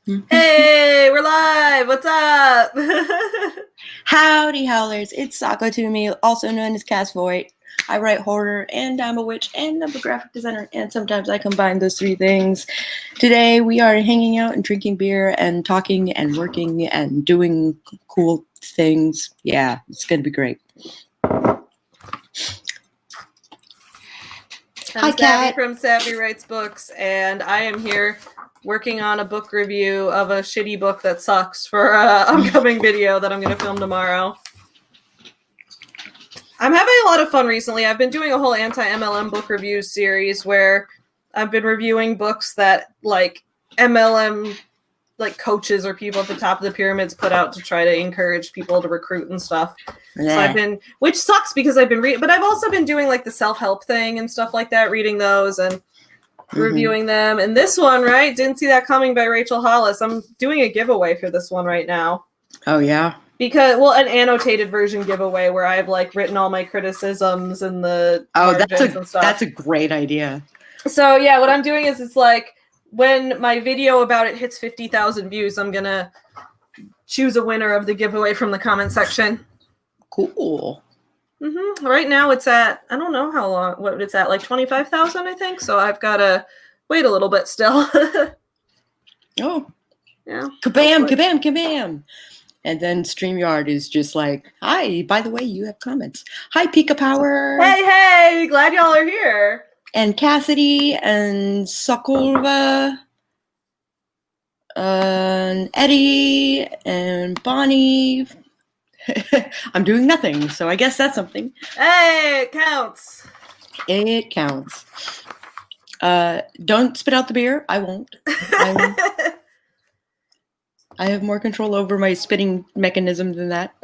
Hey, we're live. What's up? Howdy, Howlers. It's Sako to me, also known as Cass Voight. I write horror, and I'm a witch, and I'm a graphic designer, and sometimes I combine those three things. Today, we are hanging out and drinking beer and talking and working and doing cool things. Yeah, it's going to be great. I'm Hi, Kat. from Savvy Writes Books, and I am here working on a book review of a shitty book that sucks for an upcoming video that I'm going to film tomorrow. I'm having a lot of fun recently. I've been doing a whole anti-MLM book review series where I've been reviewing books that, like, MLM coaches or people at the top of the pyramids put out to try to encourage people to recruit and stuff. So I've been, which sucks because I've been reading, but I've also been doing like the self-help thing and stuff like that, reading those and reviewing them. And this one, right? Didn't See That Coming by Rachel Hollis. I'm doing a giveaway for this one right now. Oh, yeah? Because, well, an annotated version giveaway where I've like written all my criticisms and the margins and stuff. That's a great idea. So yeah, what I'm doing is it's like, when my video about it hits 50,000 views, I'm going to choose a winner of the giveaway from the comment section. Cool. Right now it's at, I don't know how long, what it's at, like 25,000, I think. So I've got to wait a little bit still. Oh. Yeah. Kabam, kabam, kabam. And then StreamYard is just like, hi, by the way, you have comments. Hi, Pika Power. Hey, glad y'all are here. And Cassidy and Sokolva and Eddie and Bonnie. I'm doing nothing, so I guess that's something. Hey, it counts. It counts. Don't spit out the beer. I won't. I have more control over my spitting mechanism than that.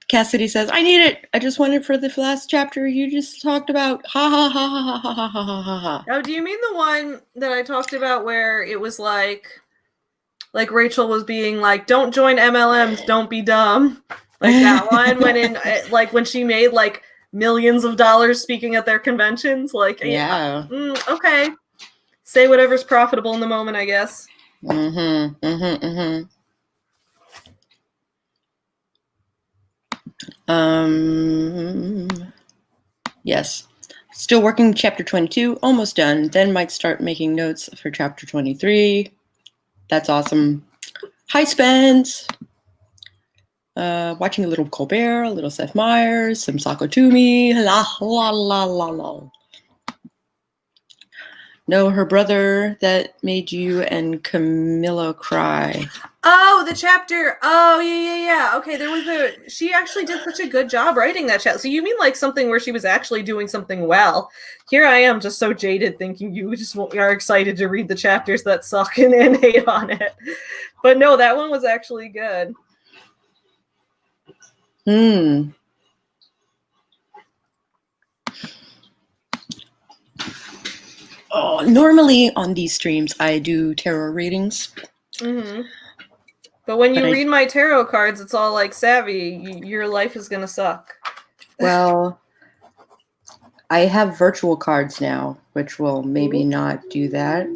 Cassidy says, I need it. I just want it for the last chapter you just talked about. Ha ha ha ha ha ha ha ha ha ha. Oh, do you mean the one that I talked about where it was like Rachel was being like, don't join MLMs, don't be dumb. Like that one when she made like millions of dollars speaking at their conventions. Like, yeah. Okay. Say whatever's profitable in the moment, I guess. Yes. Still working chapter 22, almost done. Then might start making notes for chapter 23. That's awesome. Hi, Spence. Watching a little Colbert, a little Seth Meyers, some Sako Toomey. La la la la la. No, her brother that made you and Camilla cry. Oh, the chapter. Oh, yeah. Okay, she actually did such a good job writing that chapter. So you mean like something where she was actually doing something well. Here I am just so jaded thinking you just are excited to read the chapters that suck and hate on it. But no, that one was actually good. Oh, normally on these streams, I do tarot readings. But when you read my tarot cards, it's all like, Savvy, your life is going to suck. Well, I have virtual cards now, which will maybe not do that.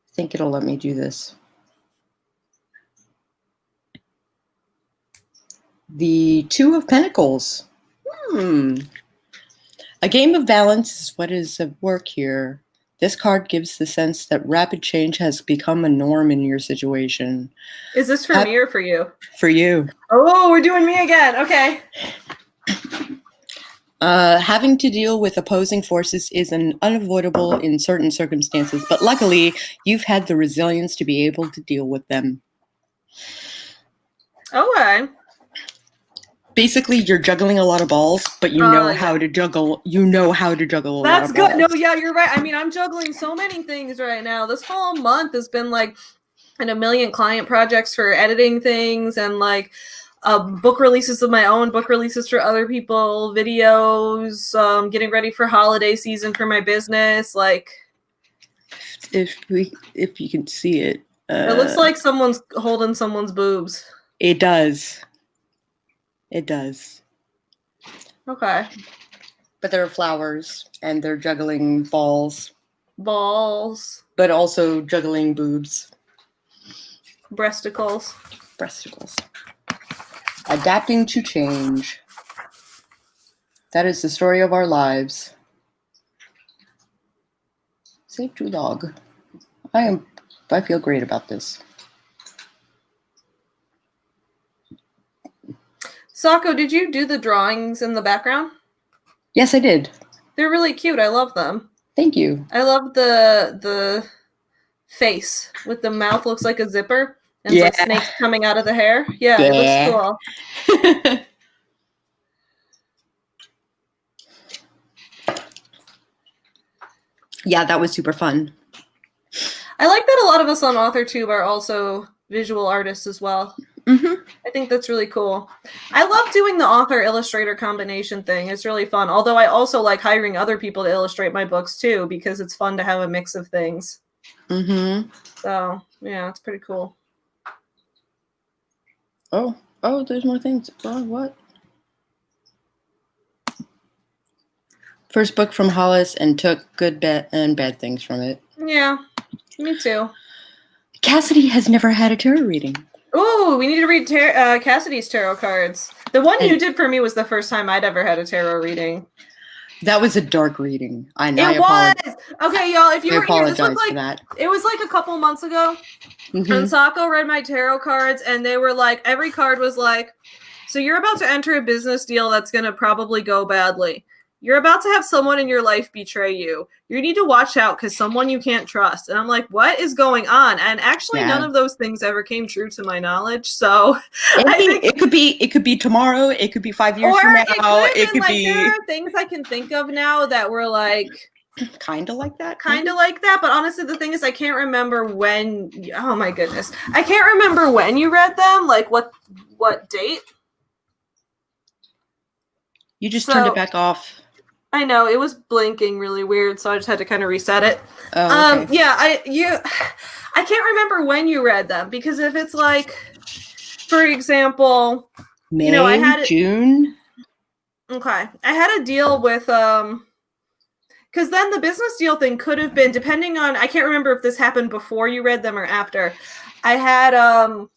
I think it'll let me do this. The Two of Pentacles. A game of balance is what is at work here. This card gives the sense that rapid change has become a norm in your situation. Is this for me or for you? For you. Oh, we're doing me again. Okay. Having to deal with opposing forces is unavoidable in certain circumstances, but luckily, you've had the resilience to be able to deal with them. Okay. Basically, you're juggling a lot of balls, but you know how to juggle. You know how to juggle a lot of balls. That's good. No, yeah, you're right. I mean, I'm juggling so many things right now. This whole month has been like a million client projects for editing things and like book releases of my own, book releases for other people, videos, getting ready for holiday season for my business. Like, if you can see it, it looks like someone's holding someone's boobs. It does. It does. Okay. But there are flowers, and they're juggling balls, Balls. but also juggling boobs. Breasticles. Breasticles. Adapting to change. That is the story of our lives. Save to log. I feel great about this. Sako, did you do the drawings in the background? Yes, I did. They're really cute. I love them. Thank you. I love the face with the mouth looks like a zipper and it's like snakes coming out of the hair. Yeah, it looks cool. Yeah, that was super fun. I like that a lot of us on AuthorTube are also visual artists as well. Mm-hmm. I think that's really cool. I love doing the author-illustrator combination thing. It's really fun. Although I also like hiring other people to illustrate my books too, because it's fun to have a mix of things. Mm-hmm. So, yeah, it's pretty cool. Oh, there's more things. Oh, what? First book from Hollis and took good and bad things from it. Yeah, me too. Cassidy has never had a tarot reading. Ooh, we need to read Cassidy's tarot cards. The one you did for me was the first time I'd ever had a tarot reading. That was a dark reading. It was! Okay, y'all, if you were here, this looked like, that. It was like a couple months ago. Mm-hmm. And Sako read my tarot cards, and they were like, every card was like, so you're about to enter a business deal that's going to probably go badly. You're about to have someone in your life betray you. You need to watch out because someone you can't trust. And I'm like, what is going on? And actually, none of those things ever came true to my knowledge. So I think it could be tomorrow. It could be 5 years from now. It could be. There are things I can think of now that were like kind of like that. But honestly, the thing is, I can't remember when. Oh my goodness, I can't remember when you read them. Like what date? You just turned it back off. I know, it was blinking really weird, so I just had to kind of reset it. Oh, okay. Yeah, I can't remember when you read them, because if it's like, for example, May, I had June. Okay, I had a deal with because then the business deal thing could have been, depending on, I can't remember if this happened before you read them or after. I had a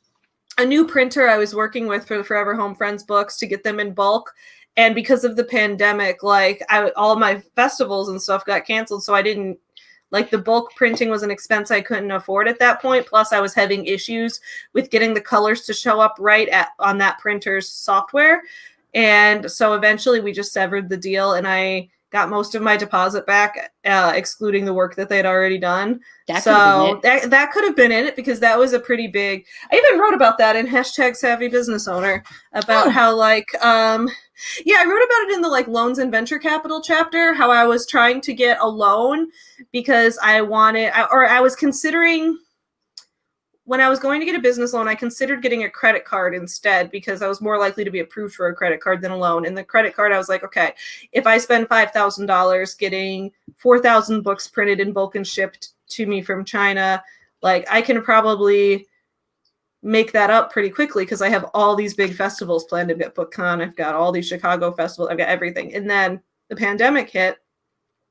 new printer I was working with for the Forever Home Friends books to get them in bulk. And because of the pandemic, like all my festivals and stuff got canceled. So I didn't, like, the bulk printing was an expense I couldn't afford at that point. Plus I was having issues with getting the colors to show up right on that printer's software. And so eventually we just severed the deal and got most of my deposit back, excluding the work that they'd already done. That could have been in it, because that was a pretty big. I even wrote about that in #SavvyBusinessOwner about how I wrote about it in the like loans and venture capital chapter. How I was trying to get a loan because I was considering. When I was going to get a business loan, I considered getting a credit card instead because I was more likely to be approved for a credit card than a loan. And the credit card, I was like, okay, if I spend $5,000 getting 4,000 books printed in bulk and shipped to me from China, like I can probably make that up pretty quickly because I have all these big festivals planned. I've got BookCon, I've got all these Chicago festivals, I've got everything. And then the pandemic hit,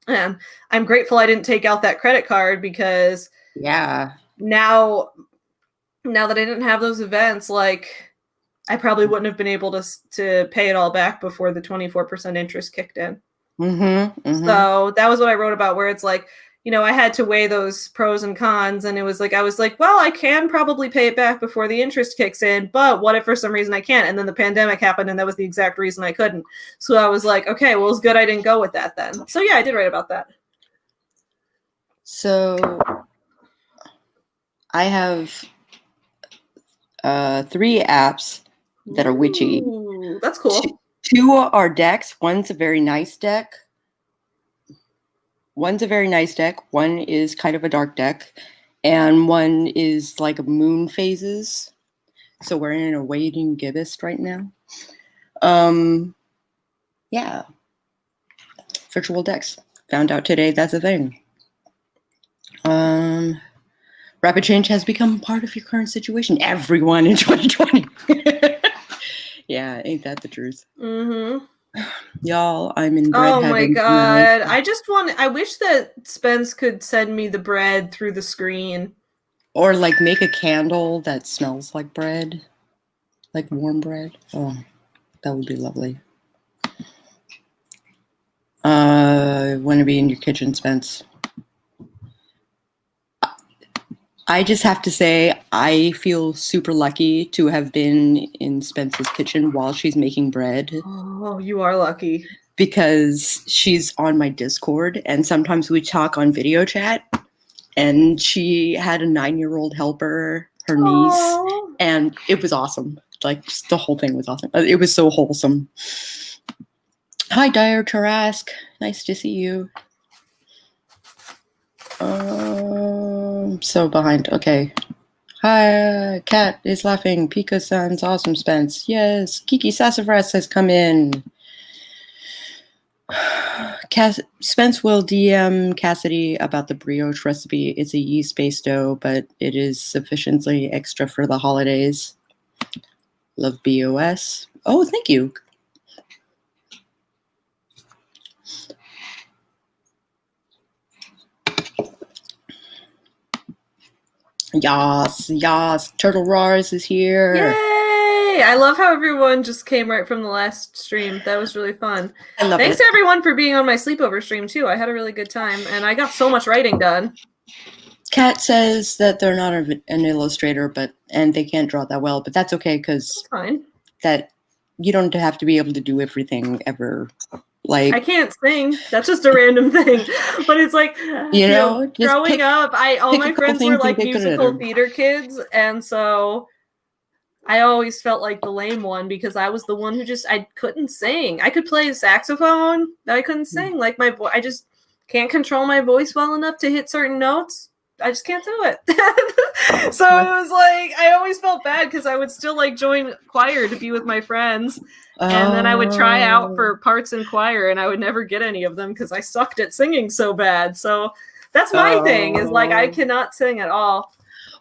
and I'm grateful I didn't take out that credit card because now that I didn't have those events, like I probably wouldn't have been able to pay it all back before the 24% interest kicked in. Mm-hmm. So that was what I wrote about, where it's like, I had to weigh those pros and cons, and it was like, I was like, well, I can probably pay it back before the interest kicks in, but what if for some reason I can't? And then the pandemic happened, and that was the exact reason I couldn't. So I was like, okay, well, it's good I didn't go with that then. So yeah, I did write about that. So I have 3 apps that are witchy. Ooh, that's cool. 2 are decks. One's a very nice deck. One is kind of a dark deck. And one is like moon phases. So we're in a waiting gibbous right now. Yeah. Virtual decks. Found out today that's a thing. Rapid change has become part of your current situation. Everyone in 2020. Yeah, ain't that the truth? Mm-hmm. Y'all, I'm in bread Oh my heaven tonight. god. I wish that Spence could send me the bread through the screen. Or like make a candle that smells like bread. Like warm bread. Oh, that would be lovely. Want to be in your kitchen, Spence. I just have to say, I feel super lucky to have been in Spence's kitchen while she's making bread. Oh, you are lucky. Because she's on my Discord, and sometimes we talk on video chat. And she had a 9-year-old helper, her niece, Aww. and it was awesome. Like, just the whole thing was awesome. It was so wholesome. Hi, Dire Tarask. Nice to see you. So behind. Okay. Hi, Cat is laughing. Pika-san's awesome, Spence. Yes, Kiki Sassafras has come in. Spence will DM Cassidy about the brioche recipe. It's a yeast-based dough, but it is sufficiently extra for the holidays. Love BOS. Oh, thank you. Yas. Turtle Roars is here. Yay! I love how everyone just came right from the last stream. That was really fun. I love Thanks it. to everyone for being on my sleepover stream, too. I had a really good time, and I got so much writing done. Kat says that they're not an illustrator, and they can't draw that well, but that's okay because that you don't have to be able to do everything ever. Like, I can't sing. That's just a random thing. But it's like, growing up, all my friends were like musical theater kids, and so I always felt like the lame one because I was the one who I couldn't sing. I could play saxophone, but I couldn't sing. Like I just can't control my voice well enough to hit certain notes. I just can't do it. So it was like, I always felt bad because I would still like join choir to be with my friends. And then I would try out for parts in choir and I would never get any of them because I sucked at singing so bad. So that's my thing is like, I cannot sing at all.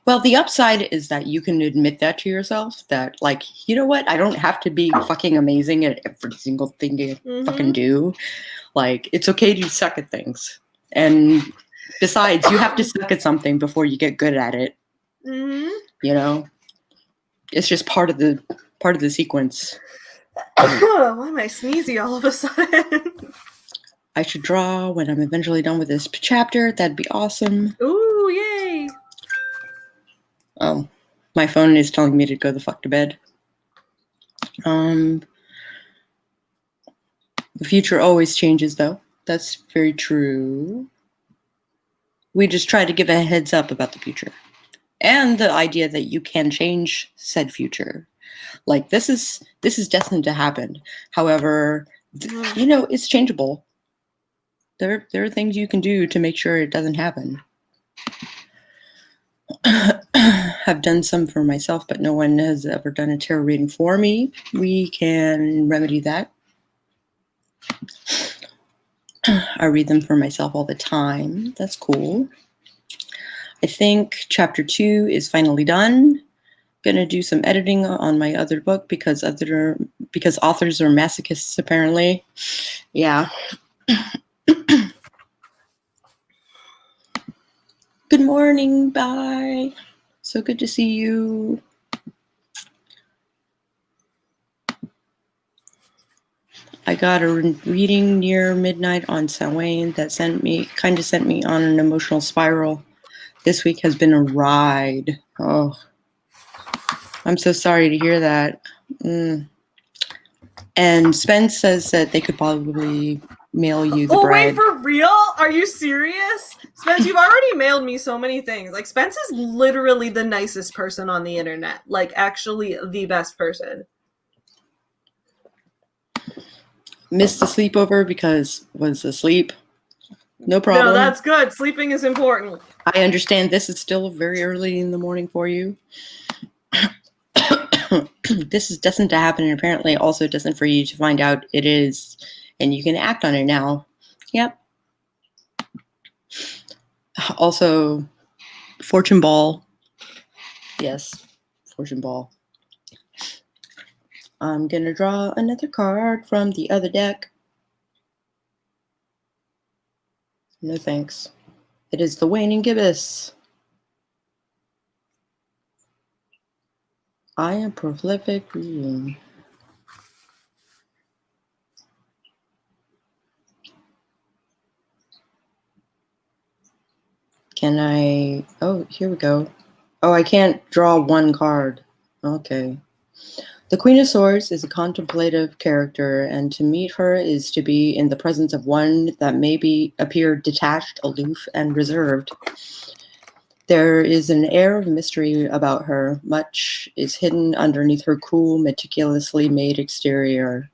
Well, the upside is that you can admit that to yourself that like, you know what? I don't have to be fucking amazing at every single thing you fucking do. Like, it's okay to suck at things. And besides, you have to suck at something before you get good at it. You know, it's just part of the sequence. Why am I sneezy all of a sudden? I should draw when I'm eventually done with this chapter. That'd be awesome. Ooh, yay! Oh, my phone is telling me to go the fuck to bed. The future always changes, though. That's very true. We just try to give a heads up about the future. And the idea that you can change said future. Like, this is destined to happen. However, you know, it's changeable. There are things you can do to make sure it doesn't happen. I've done some for myself, but no one has ever done a tarot reading for me. We can remedy that. I read them for myself all the time. That's cool. I think chapter 2 is finally done. Gonna do some editing on my other book because authors are masochists apparently. Yeah. Good morning, bye. So good to see you. I got a reading near midnight on Samhain that sent me on an emotional spiral. This week has been a ride. Oh, I'm so sorry to hear that. And Spence says that they could probably mail you the bread. Wait, for real? Are you serious? Spence, you've already mailed me so many things. Like, Spence is literally the nicest person on the internet. Like, actually the best person. Missed the sleepover because was asleep. No problem. No, that's good. Sleeping is important. I understand this is still very early in the morning for you. This is destined to happen, and apparently also destined for you to find out it is, and you can act on it now. Yep. Also, fortune ball. Yes, fortune ball. I'm gonna draw another card from the other deck. No thanks. It is the waning gibbous. I am prolific reading. Can I... Oh, here we go. Oh, I can't draw one card. Okay. The Queen of Swords is a contemplative character, and to meet her is to be in the presence of one that may appear detached, aloof, and reserved. There is an air of mystery about her. Much is hidden underneath her cool, meticulously made exterior.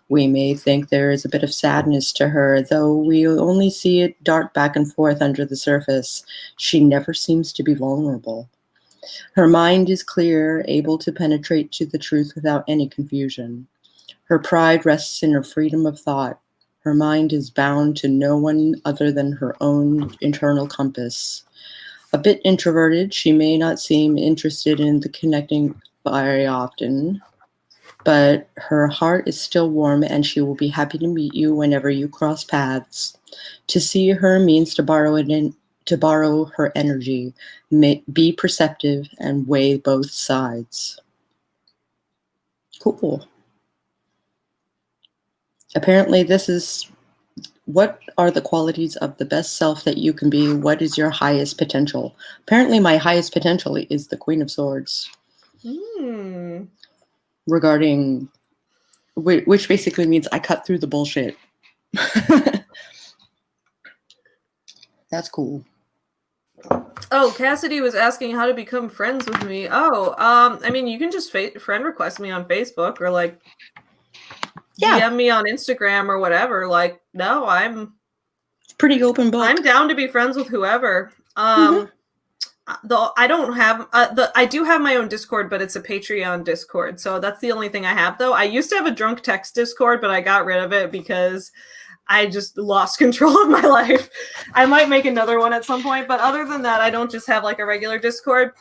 We may think there is a bit of sadness to her, though we only see it dart back and forth under the surface. She never seems to be vulnerable. Her mind is clear, able to penetrate to the truth without any confusion. Her pride rests in her freedom of thought. Her mind is bound to no one other than her own internal compass. A bit introverted, she may not seem interested in the connecting very often, but her heart is still warm and she will be happy to meet you whenever you cross paths. To see her means to borrow her energy, be perceptive, and weigh both sides. Cool. Apparently this is, what are the qualities of the best self that you can be? What is your highest potential? Apparently my highest potential is the Queen of Swords. Regarding, which basically means I cut through the bullshit. That's cool. Oh, Cassidy was asking how to become friends with me. Oh, I mean, you can just friend request me on Facebook or like DM me on Instagram or whatever. Like, no, it's pretty open book. I'm down to be friends with whoever. Though I don't have I do have my own Discord, but it's a Patreon Discord, so that's the only thing I have. Though I used to have a drunk text Discord, but I got rid of it because I just lost control of my life. I might make another one at some point, but other than that, I don't just have like a regular Discord.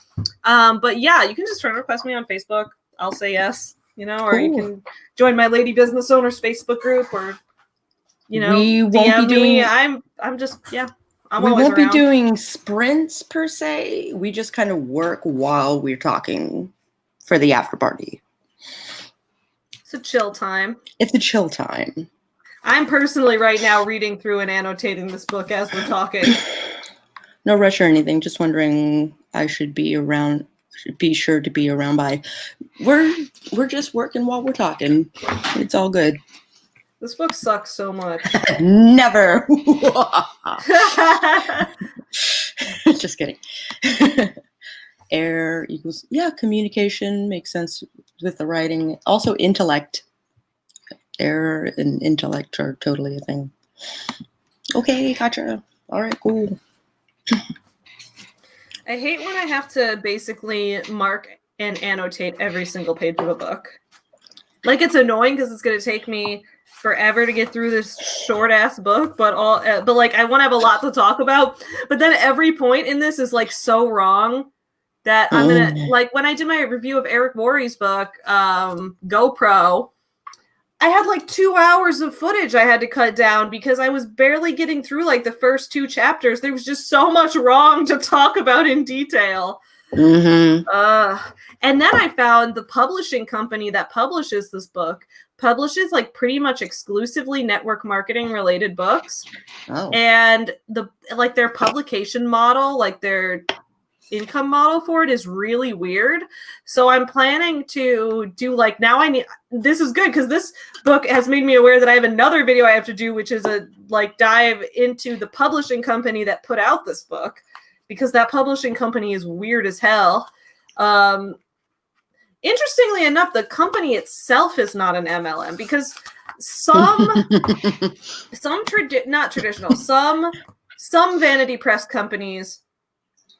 But yeah, you can just friend request me on Facebook. I'll say yes, or you can join my Lady Business Owners Facebook group, or we won't DM be doing. me. I'm just we won't be doing sprints per se. We just kind of work while we're talking for the after party. It's a chill time. It's a chill time. I'm personally right now reading through and annotating this book as we're talking. No rush or anything. Just wondering, I should be around. Should be sure to be around by. We're just working while we're talking. It's all good. This book sucks so much. Never. Just kidding. Air equals, communication makes sense with the writing. Also intellect. Air and intellect are totally a thing. Okay, gotcha. All right, cool. I hate when I have to basically mark and annotate every single page of a book. Like, it's annoying because it's going to take me forever to get through this short ass book, but like I want to have a lot to talk about. But then every point in this is like so wrong that I'm gonna, like when I did my review of Eric Worre's book, GoPro, I had like 2 hours of footage I had to cut down because I was barely getting through like the first 2 chapters. There was just so much wrong to talk about in detail. And then I found the publishing company that publishes this book publishes like pretty much exclusively network marketing related books. And their publication model, like their income model for it is really weird. So I'm planning to do like, this is good because this book has made me aware that I have another video I have to do, which is a like dive into the publishing company that put out this book, because that publishing company is weird as hell. Interestingly enough, the company itself is not an MLM because some vanity press companies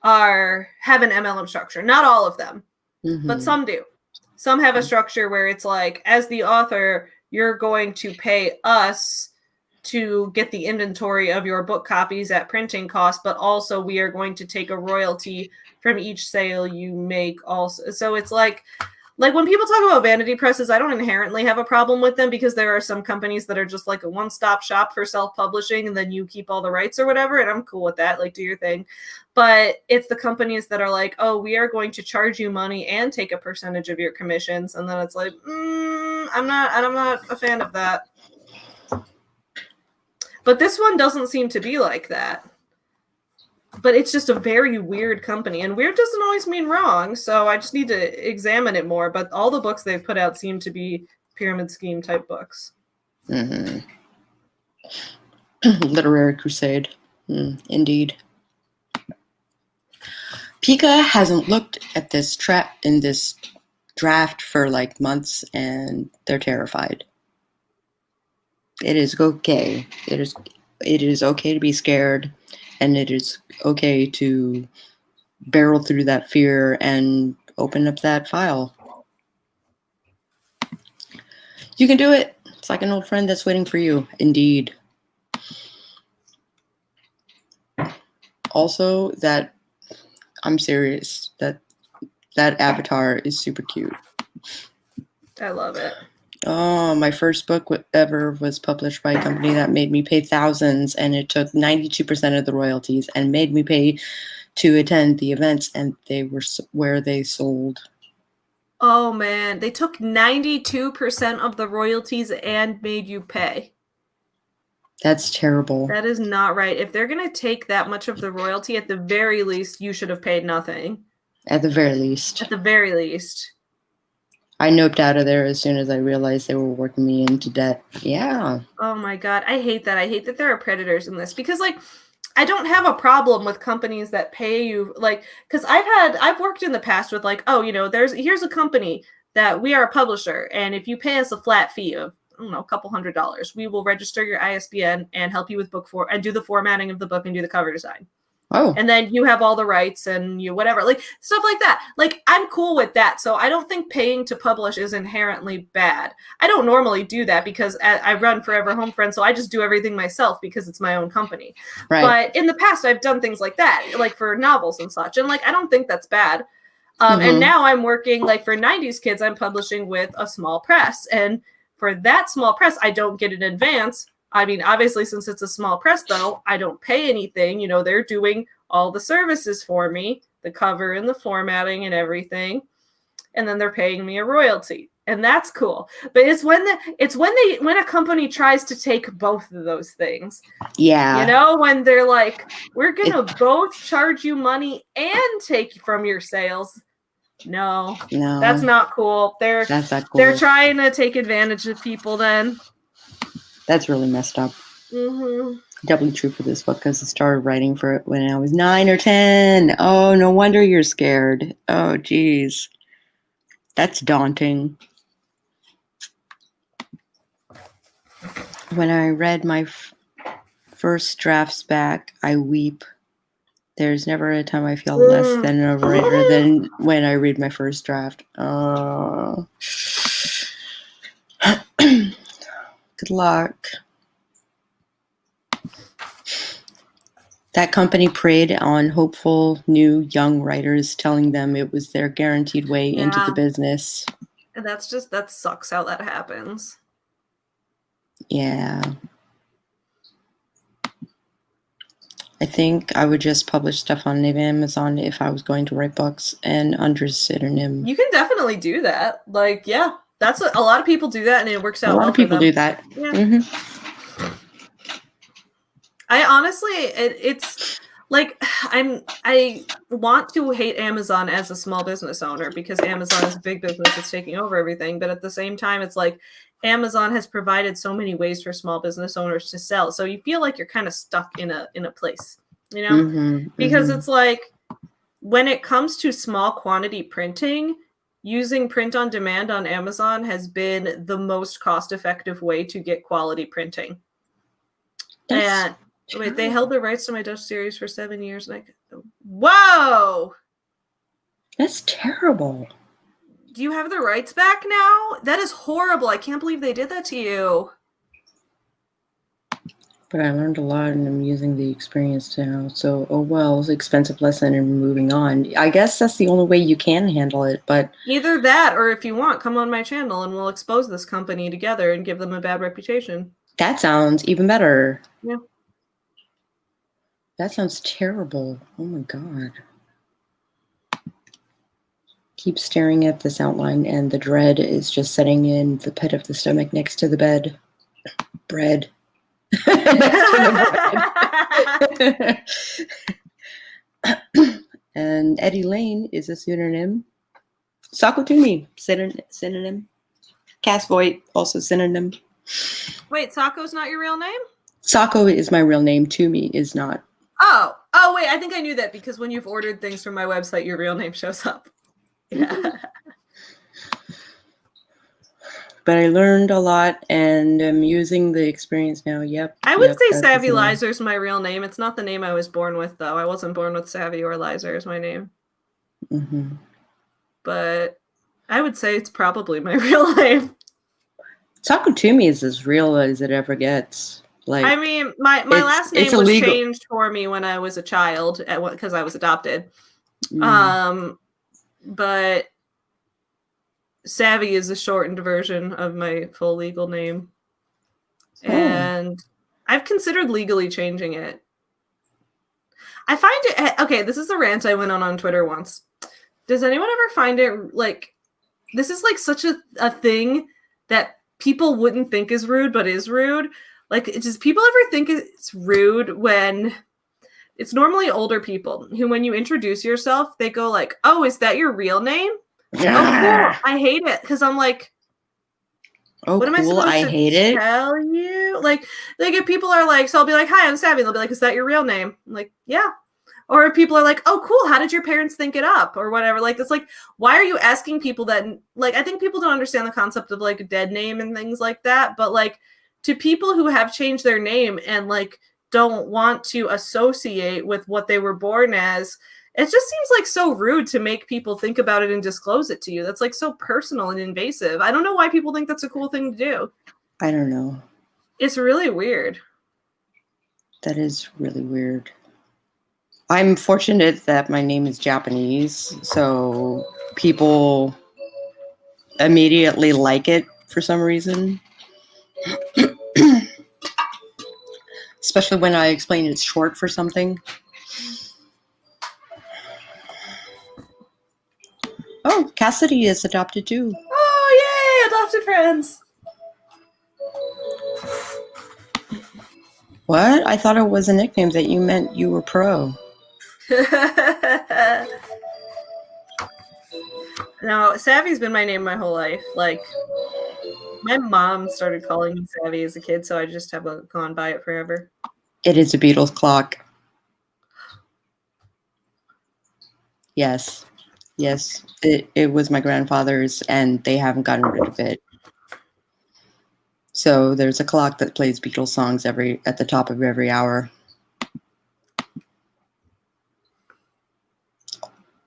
have an MLM structure. Not all of them, but some do. Some have a structure where it's like, as the author, you're going to pay us to get the inventory of your book copies at printing cost, but also we are going to take a royalty from each sale you make also. So it's like like when people talk about vanity presses, I don't inherently have a problem with them because there are some companies that are just like a one-stop shop for self-publishing and then you keep all the rights or whatever, and I'm cool with that. Like, do your thing. But it's the companies that are like, oh, we are going to charge you money and take a percentage of your commissions, and then it's like, I'm not a fan of that. But this one doesn't seem to be like that. But it's just a very weird company, and weird doesn't always mean wrong, so I just need to examine it more. But all the books they've put out seem to be pyramid scheme type books. Mm-hmm. Literary crusade. Indeed. Pika hasn't looked at this in this draft for like months, and they're terrified. It is okay. It is okay to be scared, and it is okay to barrel through that fear and open up that file. You can do it. It's like an old friend that's waiting for you. Indeed. Also, that I'm serious. That avatar is super cute. I love it. Oh, my first book ever was published by a company that made me pay thousands, and it took 92% of the royalties and made me pay to attend the events, and they were where they sold. Oh man, they took 92% of the royalties and made you pay. That's terrible. That is not right. If they're going to take that much of the royalty, at the very least, you should have paid nothing. At the very least. At the very least. I noped out of there as soon as I realized they were working me into debt. Yeah. Oh my God. I hate that. I hate that there are predators in this because, like, I don't have a problem with companies that pay you, like, because I've worked in the past with, like, oh, you know, here's a company that we are a publisher, and if you pay us a flat fee of, I don't know, a couple $100, we will register your ISBN and help you with and do the formatting of the book and do the cover design. Oh. And then you have all the rights and you whatever, like stuff like that. Like, I'm cool with that. So I don't think paying to publish is inherently bad. I don't normally do that because I run Forever Home Friends, so I just do everything myself because it's my own company. Right. But in the past, I've done things like that, like for novels and such. And like, I don't think that's bad. And now I'm working like for 90s Kids, I'm publishing with a small press. And for that small press, I don't get an advance. I mean, obviously, since it's a small press, though, I don't pay anything. You know, they're doing all the services for me, the cover and the formatting and everything. And then they're paying me a royalty. And that's cool. But it's when a company tries to take both of those things. Yeah. You know, when they're like, we're going to both charge you money and take from your sales. No, that's not cool. That's not cool. They're trying to take advantage of people then. That's really messed up. Mm-hmm. Doubly true for this book because I started writing for it when I was 9 or 10. Oh, no wonder you're scared. Oh, geez. That's daunting. When I read my first drafts back, I weep. There's never a time I feel less than a writer than when I read my first draft. Oh. Good luck. That company preyed on hopeful new young writers, telling them it was their guaranteed way into the business. And that sucks how that happens. Yeah. I think I would just publish stuff on Amazon if I was going to write books and under a pseudonym. You can definitely do that. Like, yeah, that's a lot of people do that, and it works out. A lot of people do that. Yeah. Mm-hmm. I honestly, it's like I want to hate Amazon as a small business owner because Amazon is a big business that's taking over everything. But at the same time, it's like Amazon has provided so many ways for small business owners to sell. So you feel like you're kind of stuck in a place, you know, because it's like when it comes to small quantity printing, using print on demand on Amazon has been the most cost-effective way to get quality printing. And wait, they held the rights to my Dutch series for 7 years. And whoa! That's terrible. Do you have the rights back now? That is horrible. I can't believe they did that to you. But I learned a lot and I'm using the experience now. So, oh well, it's an expensive lesson and moving on. I guess that's the only way you can handle it, but Either that, or if you want, come on my channel and we'll expose this company together and give them a bad reputation. that sounds even better. Yeah. That sounds terrible. Oh my god. Keep staring at this outline and the dread is just setting in the pit of the stomach next to the bed. Bread. Next to the bread. And Eddie Lane is a pseudonym. Sakotumi, synonym. Cass Voigt, also synonym. Wait, Sako's not your real name? Sako is my real name. Toomey is not. Oh, wait, I think I knew that because when you've ordered things from my website, your real name shows up. Yeah. But I learned a lot and I'm using the experience now. Yep. I would say that's Savvy the name. Lizer is my real name. It's not the name I was born with, though. I wasn't born with Savvy or Lizer as my name. Mm-hmm. But I would say it's probably my real name. Sakotumi is as real as it ever gets. Like, I mean, my last name was changed for me when I was a child because I was adopted. But Savvy is a shortened version of my full legal name. Oh. And I've considered legally changing it. I find it... Okay, this is a rant I went on Twitter once. Does anyone ever find it, like... This is, like, such a thing that people wouldn't think is rude, but is rude. Like, does people ever think it's rude when... It's normally older people who, when you introduce yourself, they go like, "Oh, is that your real name?" Yeah. Oh, cool. I hate it because I'm like, "Oh, what am cool, I supposed to tell you?" Like if people are like, so I'll be like, "Hi, I'm Savvy." They'll be like, "Is that your real name?" I'm like, "Yeah." Or if people are like, "Oh, cool, how did your parents think it up?" Or whatever. Like, it's like, why are you asking people that? Like, I think people don't understand the concept of like a dead name and things like that. But like, to people who have changed their name and like don't want to associate with what they were born as, it just seems like so rude to make people think about it and disclose it to you. That's like so personal and invasive. I don't know why people think that's a cool thing to do. I don't know. It's really weird. That is really weird. I'm fortunate that my name is Japanese, so people immediately like it for some reason. Especially when I explain it's short for something. Oh, Cassidy is adopted too. Oh, yay! Adopted friends. What? I thought it was a nickname that you meant you were pro. No, Savvy's been my name my whole life. Like, my mom started calling me Savvy as a kid, so I just have gone by it forever. It is a Beatles clock. Yes. Yes. It was my grandfather's, and they haven't gotten rid of it. So there's a clock that plays Beatles songs at the top of every hour.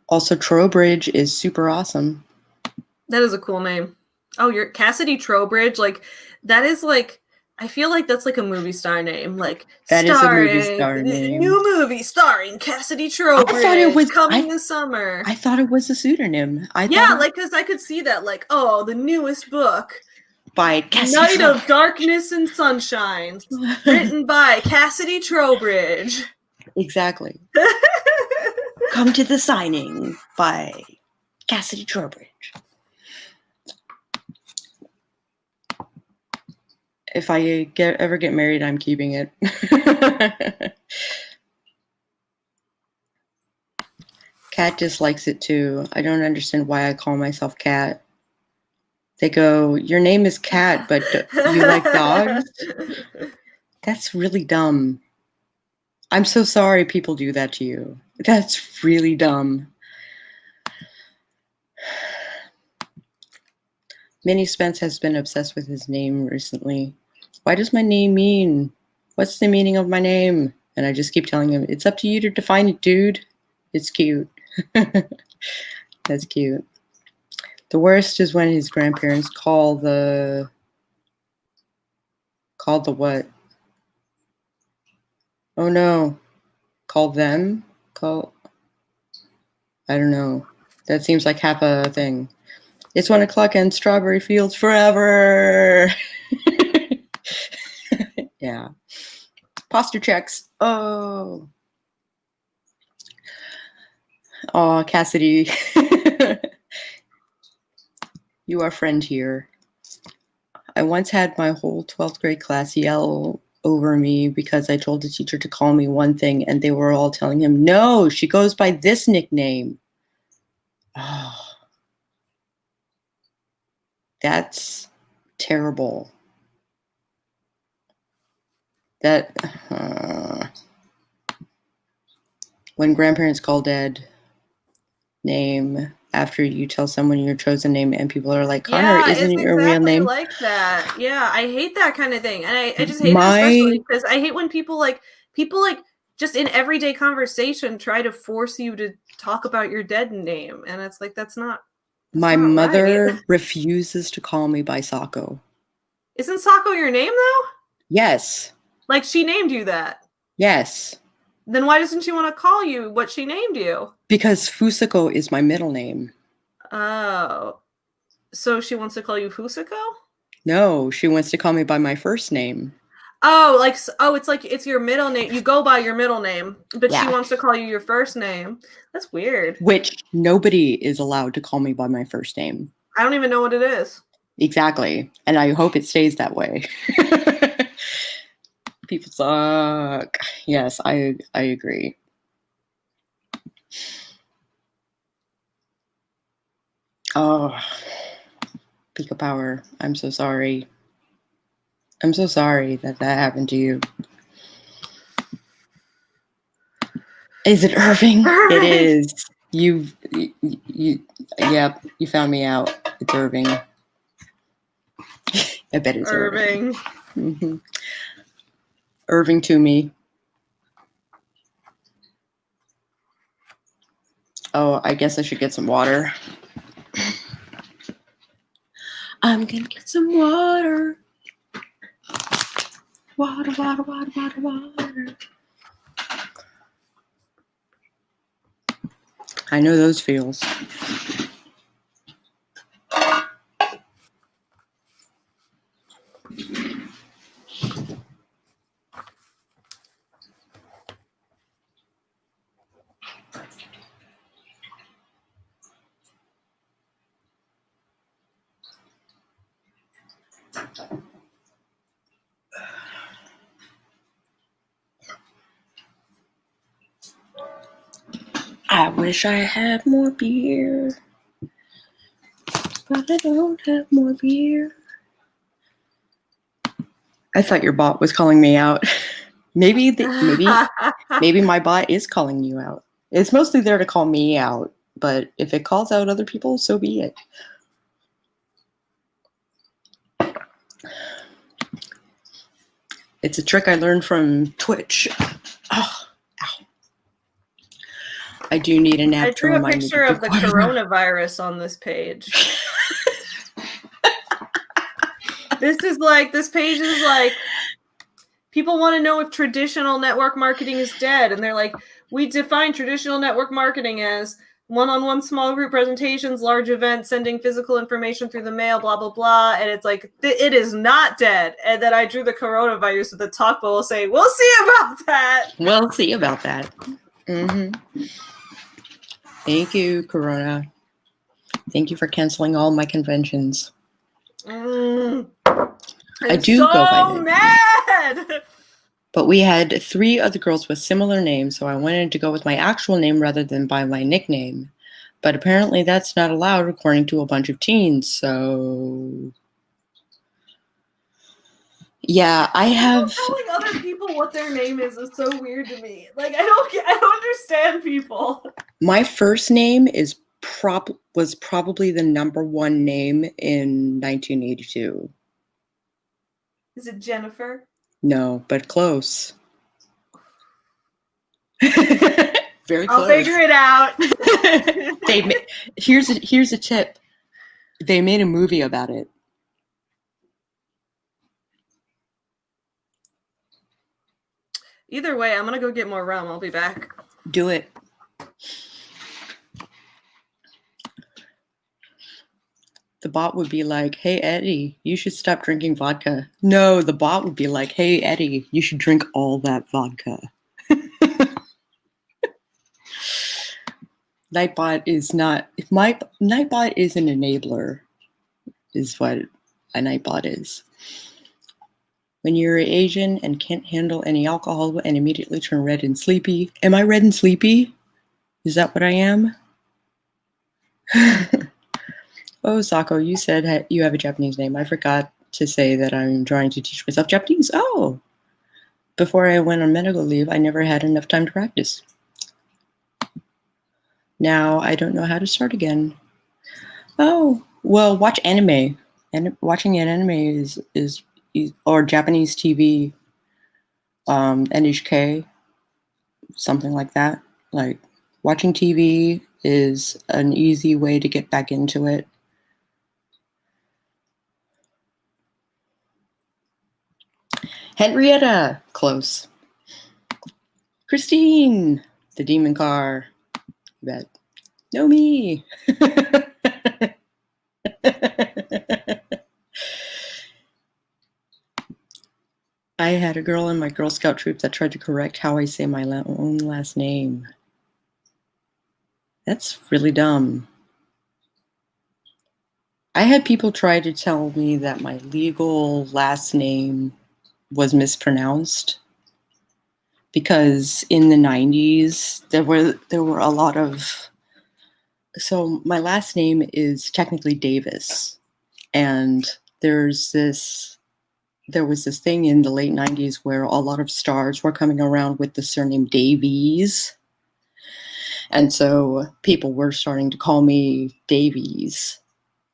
Also, Trowbridge is super awesome. That is a cool name. Oh, you're Cassidy Trowbridge. Like, that is like, I feel like that's like a movie star name. Like, that is a movie star name. New movie starring Cassidy Trowbridge. I thought it was coming this summer. I thought it was a pseudonym. Like, because I could see that. Like, oh, the newest book by Cassidy Night of Darkness and Sunshine, written by Cassidy Trowbridge. Exactly. Come to the signing by Cassidy Trowbridge. If I ever get married, I'm keeping it. Kat dislikes it too. I don't understand why I call myself Kat. They go, "Your name is Kat, but you like dogs?" That's really dumb. I'm so sorry people do that to you. That's really dumb. Minnie Spence has been obsessed with his name recently. Why does my name mean? What's the meaning of my name? And I just keep telling him, it's up to you to define it, dude. It's cute. That's cute. The worst is when his grandparents call the what? Oh no. Call them? I don't know. That seems like half a thing. It's 1 o'clock and Strawberry Fields forever. Yeah. Posture checks. Oh. Oh, Cassidy. You are friend here. I once had my whole 12th grade class yell over me because I told the teacher to call me one thing, and they were all telling him, no, she goes by this nickname. Oh, that's terrible. That, when grandparents call dad name after you tell someone your chosen name and people are like, Connor, Yeah, isn't it's it your real exactly name? like that. Yeah, I hate that kind of thing. And I just hate it My especially because I hate when people just in everyday conversation try to force you to talk about your dead name. And it's like that's not right. mother refuses to call me by Sako. Isn't Sako your name though? Yes. Like she named you that. Yes. Then why doesn't she want to call you what she named you? Because Fusako is my middle name. Oh. So she wants to call you Fusako? No, she wants to call me by my first name. Oh, it's like it's your middle name. You go by your middle name, but she Yeah. wants to call you your first name. That's weird. Which nobody is allowed to call me by my first name. I don't even know what it is. Exactly. And I hope it stays that way. People suck. Yes, I agree. Oh, Pico Power. I'm so sorry. I'm so sorry that happened to you. Is it Irving? It is. You yep, you found me out. It's Irving. I bet it's Irving. Mm-hmm. Irving to me. Oh, I guess I should get some water. I'm gonna get some water. Water, water, water, water, water. I know those feels. I wish I had more beer, but I don't have more beer. I thought your bot was calling me out. maybe my bot is calling you out. It's mostly there to call me out, but if it calls out other people, so be it. It's a trick I learned from Twitch. Oh, ow. I do need a nap. I drew a picture of the coronavirus on this page. This page is like, people want to know if traditional network marketing is dead. And they're like, we define traditional network marketing as one-on-one small group presentations, large events, sending physical information through the mail, blah, blah, blah. And it's like, it is not dead. And then I drew the coronavirus with the talk bubble saying, we'll see about that. We'll see about that. Mm-hmm. Thank you, Corona. Thank you for canceling all my conventions. I do so go by mad. But we had 3 other girls with similar names, so I wanted to go with my actual name rather than by my nickname. But apparently that's not allowed according to a bunch of teens, so... Yeah, I have... Telling other people what their name is so weird to me. Like, I don't understand people. My first name was probably the #1 name in 1982. Is it Jennifer? No, but close. Very close. I'll figure it out. Here's a tip. They made a movie about it. Either way, I'm gonna go get more rum. I'll be back. Do it. The bot would be like, hey, Eddie, you should stop drinking vodka. No, the bot would be like, hey, Eddie, you should drink all that vodka. Nightbot is not, Nightbot is an enabler, is what a Nightbot is. When you're Asian and can't handle any alcohol and immediately turn red and sleepy. Am I red and sleepy? Is that what I am? Oh, Sako, you said you have a Japanese name. I forgot to say that I'm trying to teach myself Japanese. Oh, before I went on medical leave, I never had enough time to practice. Now I don't know how to start again. Oh, well, watch anime. And watching an anime is or Japanese TV, NHK, something like that. Like watching TV is an easy way to get back into it. Henrietta, close. Christine, the demon car. You bet. No me. I had a girl in my Girl Scout troop that tried to correct how I say my own last name. That's really dumb. I had people try to tell me that my legal last name was mispronounced because in the 90s there were a lot of, so my last name is technically Davis, and there was this thing in the late 90s where a lot of stars were coming around with the surname Davies. And so people were starting to call me Davies.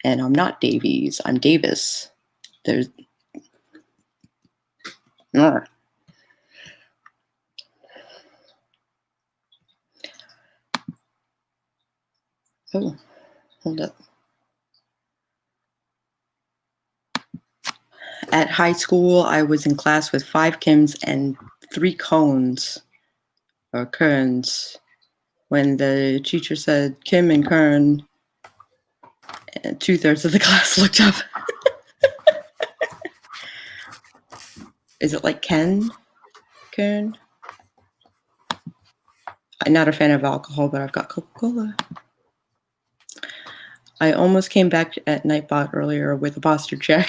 And I'm not Davies, I'm Davis. There's... Oh, hold up. At high school, I was in class with 5 Kims and 3 Cones, or Kerns. When the teacher said Kim and Kern, 2/3 of the class looked up. Is it like Ken? Kern? I'm not a fan of alcohol, but I've got Coca-Cola. I almost came back at Nightbot earlier with a posture check.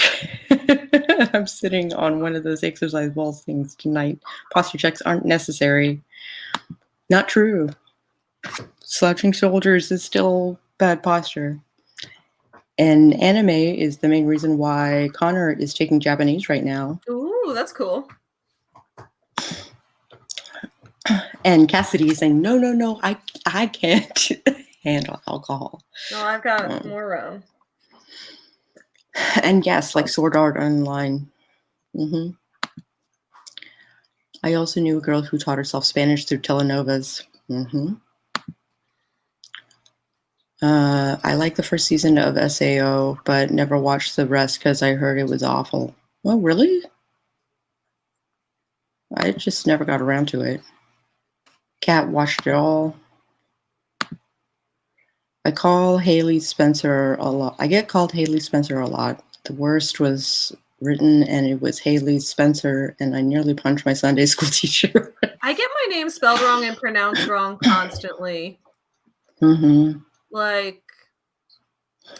I'm sitting on one of those exercise balls things tonight. Posture checks aren't necessary. Not true. Slouching shoulders is still bad posture. And anime is the main reason why Connor is taking Japanese right now. Ooh, that's cool. And Cassidy is saying, no, I can't handle alcohol. No, I've got more rum. And yes, like Sword Art Online. Mm-hmm. I also knew a girl who taught herself Spanish through telenovas. Mm-hmm. I like the first season of SAO, but never watched the rest because I heard it was awful. Oh, really? I just never got around to it. Kat watched it all. I call Haley Spencer a lot. I get called Haley Spencer a lot. The worst was written, and it was Haley Spencer, and I nearly punched my Sunday school teacher. I get my name spelled wrong and pronounced wrong constantly. Mm-hmm. Like,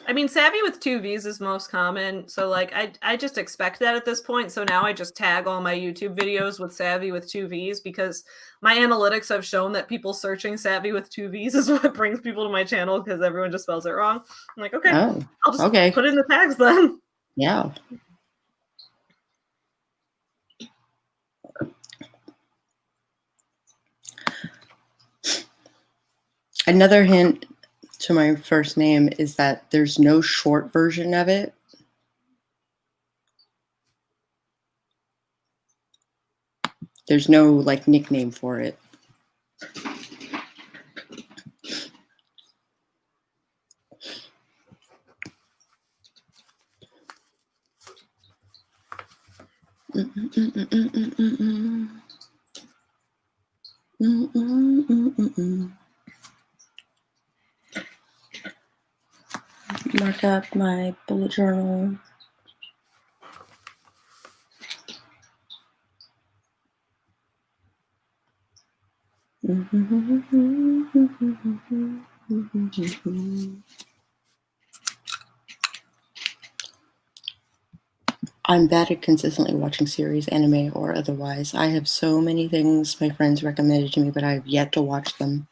I mean, Savvy with 2 V's is most common, so like I just expect that at this point. So now I just tag all my YouTube videos with Savvy with 2 V's because my analytics have shown that people searching Savvy with 2 V's is what brings people to my channel because everyone just spells it wrong. I'm like, okay, I'll just put it in the tags then. Yeah. Another hint to my first name is that there's no short version of it. There's no like nickname for it. Mark up my bullet journal. I'm bad at consistently watching series, anime, or otherwise. I have so many things my friends recommended to me, but I have yet to watch them.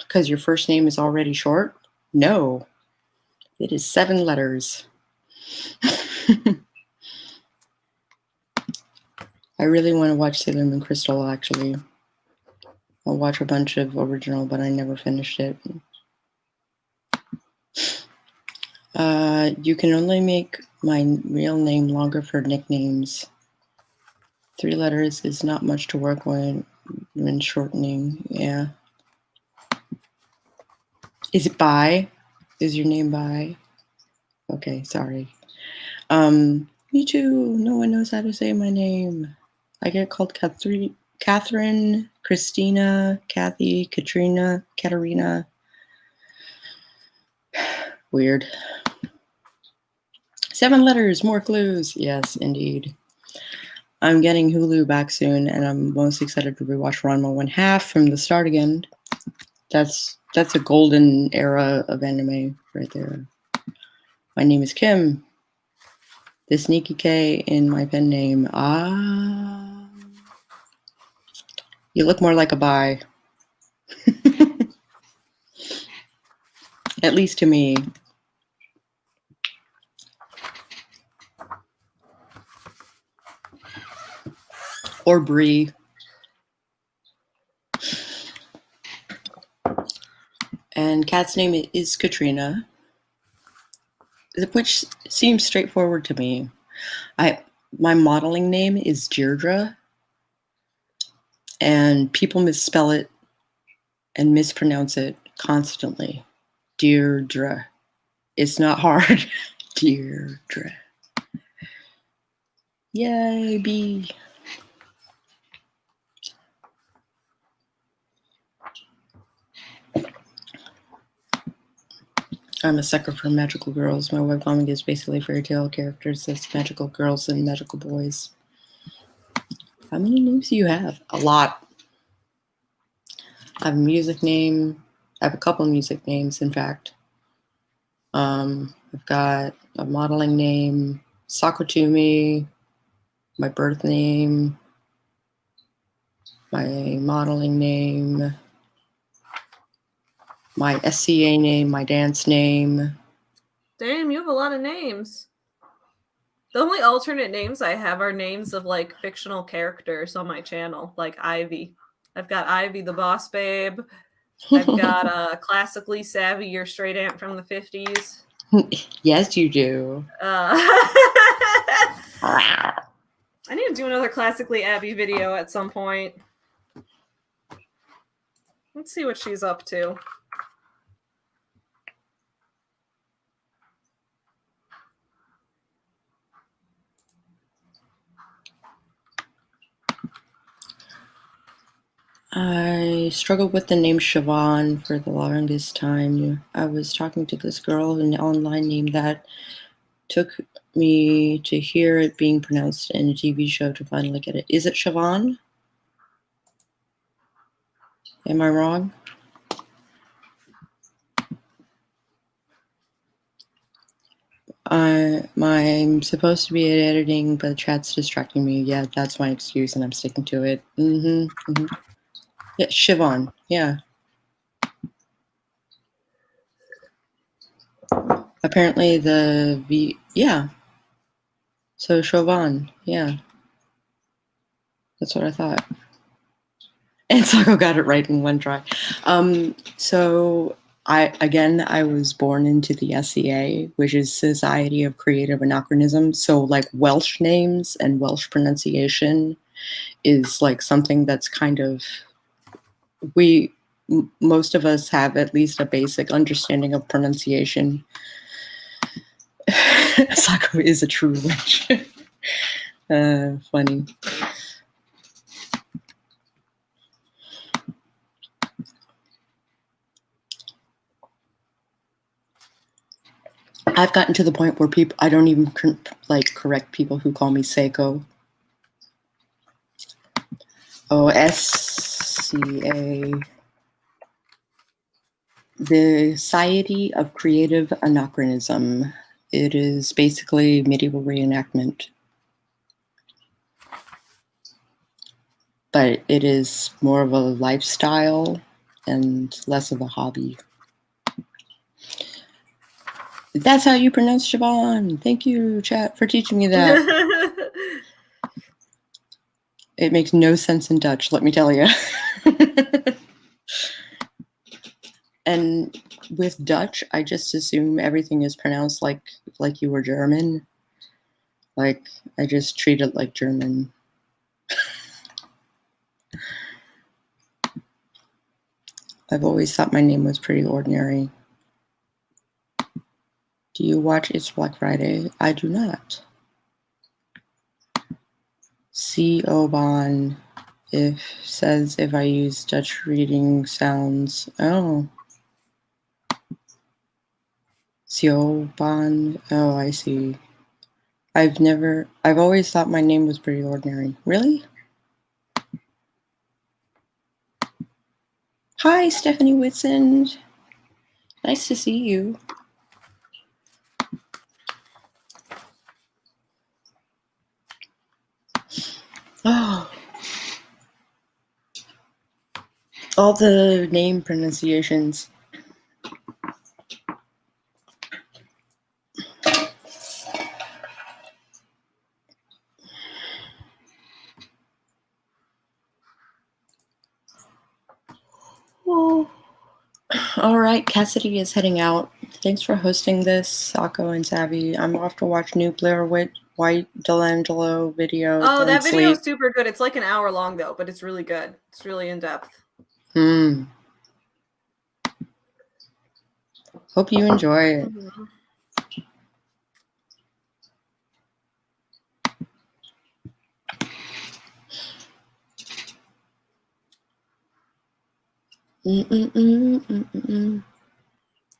Because your first name is already short? No. It is 7 letters. I really want to watch Sailor Moon Crystal, actually. I'll watch a bunch of original, but I never finished it. You can only make my real name longer for nicknames. 3 letters is not much to work when shortening. Yeah. Is it Bai? Is your name Bai? Okay, sorry. Me too. No one knows how to say my name. I get called Catherine, Christina, Kathy, Katrina, Katerina. Weird. 7 letters, more clues. Yes, indeed. I'm getting Hulu back soon, and I'm most excited to rewatch Ranma 1/2 from the start again. That's a golden era of anime right there. My name is Kim. The sneaky K in my pen name. You look more like a bi. At least to me. Or Brie. And Kat's name is Katrina, which seems straightforward to me. My modeling name is Deirdre, and people misspell it and mispronounce it constantly. Deirdre. It's not hard. Deirdre. Yay, B. I'm a sucker for magical girls. My webcomic is basically fairy tale characters. That's magical girls and magical boys. How many names do you have? A lot. I have a music name. I have a couple of music names, in fact. I've got a modeling name, Sakotumi, my birth name, my modeling name, my SCA name, my dance name. Damn, you have a lot of names. The only alternate names I have are names of like fictional characters on my channel, like Ivy. I've got Ivy the Boss Babe. I've got Classically Savvy, your straight aunt from the 50s. Yes, you do. I need to do another Classically Abby video at some point. Let's see what she's up to. I struggled with the name Siobhan for the longest time. I was talking to this girl in an online name that took me to hear it being pronounced in a TV show to finally get it. Is it Siobhan? Am I wrong? I'm supposed to be at editing, but the chat's distracting me. Yeah, that's my excuse, and I'm sticking to it. Yeah, Siobhan. Yeah. Apparently yeah. So Siobhan, yeah. That's what I thought. And Sako got it right in one try. So I was born into the SCA, which is Society of Creative Anachronism. So like Welsh names and Welsh pronunciation is like something that's kind of, most of us have at least a basic understanding of pronunciation. Sako is a true witch. Funny. I've gotten to the point where I don't even correct people who call me Seiko. OSCA. The Society of Creative Anachronism. It is basically medieval reenactment. But it is more of a lifestyle and less of a hobby. That's how you pronounce Siobhan. Thank you, chat, for teaching me that. It makes no sense in Dutch, let me tell you. And with Dutch, I just assume everything is pronounced like you were German. Like, I just treat it like German. I've always thought my name was pretty ordinary. Do you watch It's Black Friday? I do not. Siobhan says if I use Dutch reading sounds. Oh. Siobhan. Oh, I see. I've always thought my name was pretty ordinary. Really? Hi, Stephanie Whitson. Nice to see you. Oh. All the name pronunciations. Oh. All right, Cassidy is heading out. Thanks for hosting this, Sako and Savvy. I'm off to watch new Blair White Delangelo video. Oh, that video is super good. It's like an hour long though, but it's really good. It's really in depth. Hope you enjoy it.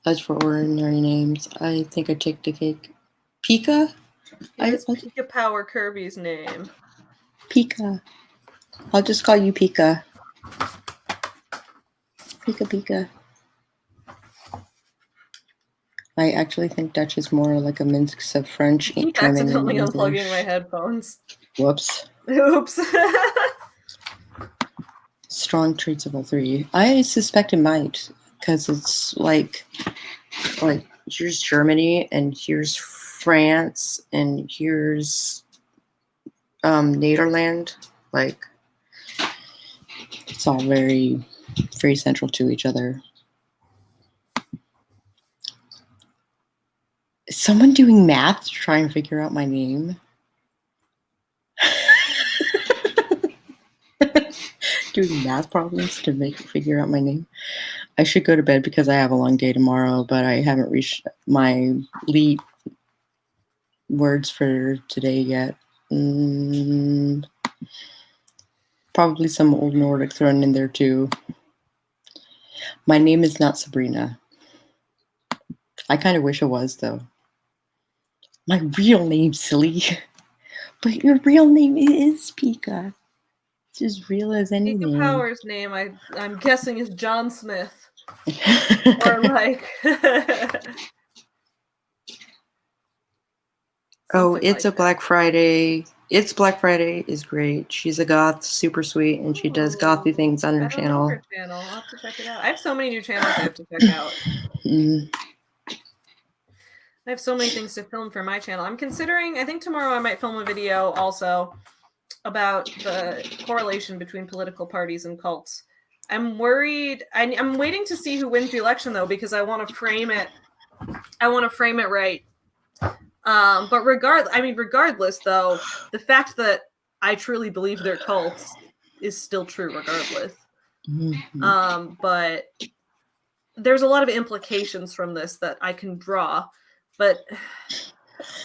As for ordinary names, I think I take the cake. Pika? It's Pika Power Kirby's name. Pika. I'll just call you Pika. Pika. I actually think Dutch is more like a mix of French, I keep German, accidentally and English. unplugging my headphones. Whoops. Oops. Strong traits of all three. I suspect it might, because it's like here's Germany, and here's France, and here's Nederland. Like, it's all very, very central to each other. Is someone doing math to try and figure out my name? Doing math problems to figure out my name. I should go to bed because I have a long day tomorrow, but I haven't reached my lead words for today yet. Probably some old Nordic thrown in there too. My name is not Sabrina. I kind of wish it was, though. My real name, silly. But your real name is Pika. It's as real as any Pika name. Power's name, I'm guessing, is John Smith. Or like... Oh, it's a Black Friday. It's Black Friday is great. She's a goth, super sweet, and she does gothy things on her channel. Know her channel. I'll have to check it out. I have so many new channels I have to check out. I have so many things to film for my channel. I'm considering, I think tomorrow I might film a video also about the correlation between political parties and cults. I'm worried. I'm waiting to see who wins the election though, because I want to frame it. I want to frame it right. But regardless though, the fact that I truly believe they're cults is still true regardless. But there's a lot of implications from this that I can draw, but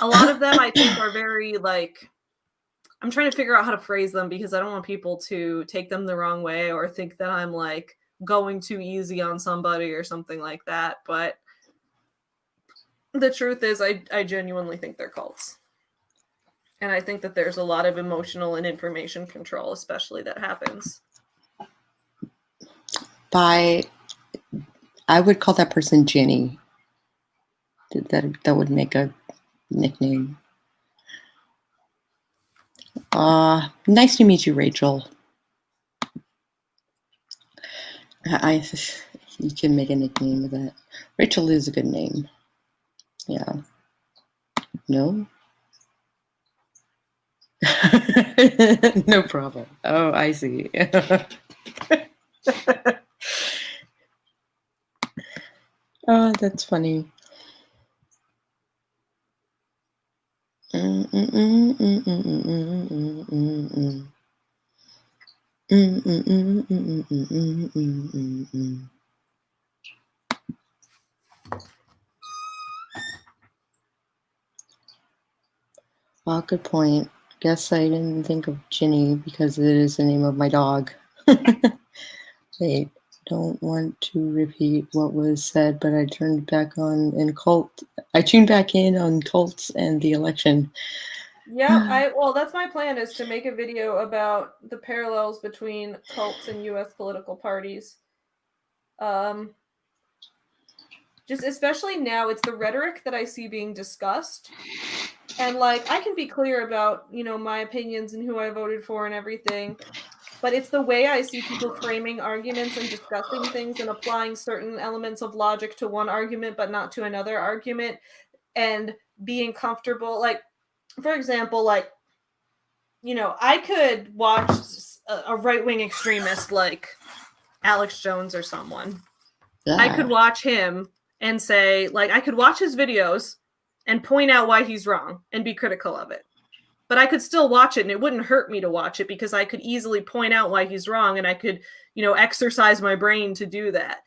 a lot of them I think are very like, I'm trying to figure out how to phrase them because I don't want people to take them the wrong way or think that I'm like going too easy on somebody or something like that. But The truth is, I genuinely think they're cults. And I think that there's a lot of emotional and information control, especially that happens. I would call that person Jenny. That would make a nickname. Nice to meet you, Rachel. You can make a nickname of that. Rachel is a good name. Yeah. No? No problem. Oh, I see. Oh, that's funny. Well, good point. Guess I didn't think of Ginny because it is the name of my dog. Wait, don't want to repeat what was said, but I turned back on in cult. I tuned back in on cults and the election. Yeah, well, that's my plan, is to make a video about the parallels between cults and U.S. political parties. Just especially now, it's the rhetoric that I see being discussed. And like, I can be clear about, my opinions and who I voted for and everything, but it's the way I see people framing arguments and discussing things and applying certain elements of logic to one argument but not to another argument, and being comfortable. Like, for example, I could watch a right-wing extremist like Alex Jones or someone. Yeah. I could watch him and say, like, I could watch his videos and point out why he's wrong and be critical of it. But I could still watch it and it wouldn't hurt me to watch it because I could easily point out why he's wrong, and I could, exercise my brain to do that.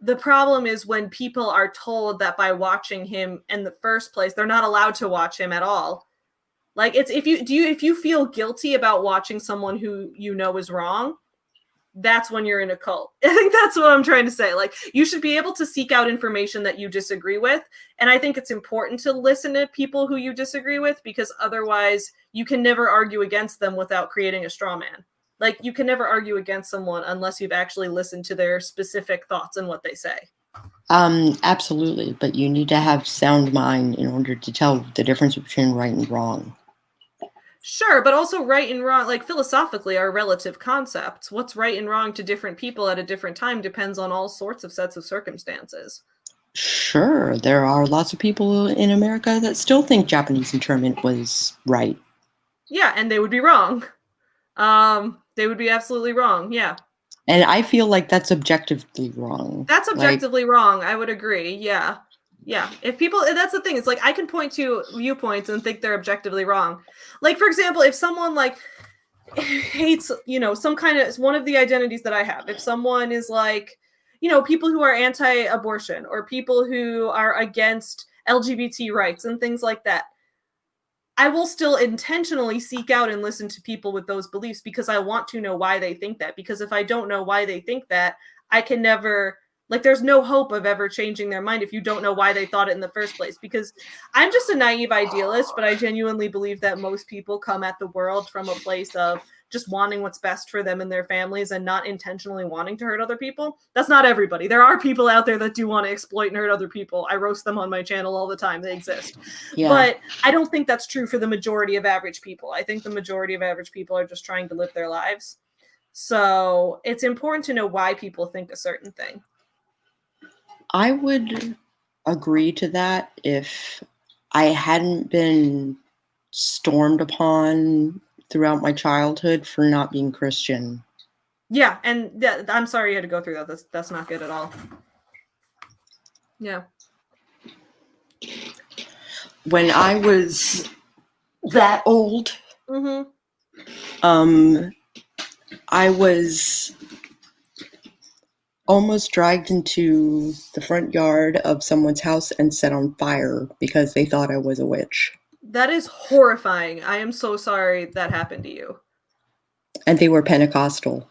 The problem is when people are told that by watching him in the first place, they're not allowed to watch him at all. Like, it's if you feel guilty about watching someone who is wrong, that's when you're in a cult. I think that's what I'm trying to say. Like, you should be able to seek out information that you disagree with. And I think it's important to listen to people who you disagree with, because otherwise you can never argue against them without creating a straw man. Like, you can never argue against someone unless you've actually listened to their specific thoughts and what they say. Absolutely. But you need to have sound mind in order to tell the difference between right and wrong. Sure, but also right and wrong, like, philosophically, are relative concepts. What's right and wrong to different people at a different time depends on all sorts of sets of circumstances. Sure, there are lots of people in America that still think Japanese internment was right. Yeah, and they would be wrong. They would be absolutely wrong, yeah. And I feel like that's objectively wrong. That's objectively wrong, I would agree, yeah. Yeah, if people, that's the thing, it's like, I can point to viewpoints and think they're objectively wrong. Like, for example, if someone, like, hates, some kind of, one of the identities that I have, if someone is like, people who are anti-abortion or people who are against LGBT rights and things like that, I will still intentionally seek out and listen to people with those beliefs because I want to know why they think that. Because if I don't know why they think that, I can never, like, there's no hope of ever changing their mind if you don't know why they thought it in the first place. Because I'm just a naive idealist, but I genuinely believe that most people come at the world from a place of just wanting what's best for them and their families and not intentionally wanting to hurt other people. That's not everybody. There are people out there that do want to exploit and hurt other people. I roast them on my channel all the time. They exist. Yeah. But I don't think that's true for the majority of average people. I think the majority of average people are just trying to live their lives. So it's important to know why people think a certain thing. I would agree to that if I hadn't been stormed upon throughout my childhood for not being Christian. Yeah, and I'm sorry you had to go through that. That's not good at all. Yeah. When I was that old, I was almost dragged into the front yard of someone's house and set on fire because they thought I was a witch. That is horrifying. I am so sorry that happened to you. And they were Pentecostal.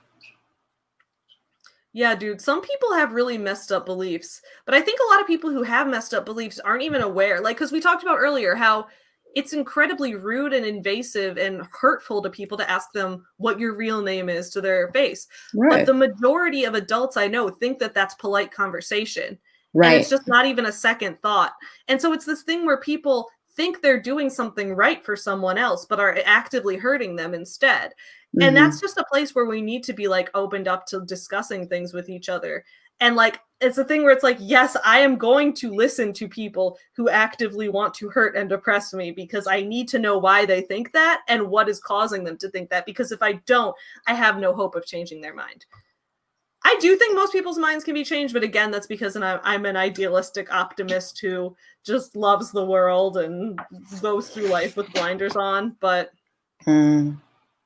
Yeah, dude, some people have really messed up beliefs, but I think a lot of people who have messed up beliefs aren't even aware. Like, because we talked about earlier how it's incredibly rude and invasive and hurtful to people to ask them what your real name is to their face. But Right. the majority of adults I know think that that's polite conversation. And it's Right. just not even a second thought. And so it's this thing where people think they're doing something right for someone else, but are actively hurting them instead. And Hmm. that's just a place where we need to be like opened up to discussing things with each other. And like it's a thing where it's like, yes, I am going to listen to people who actively want to hurt and oppress me because I need to know why they think that and what is causing them to think that. Because if I don't, I have no hope of changing their mind. I do think most people's minds can be changed, but again, that's because I'm an idealistic optimist who just loves the world and goes through life with blinders on. But Mm.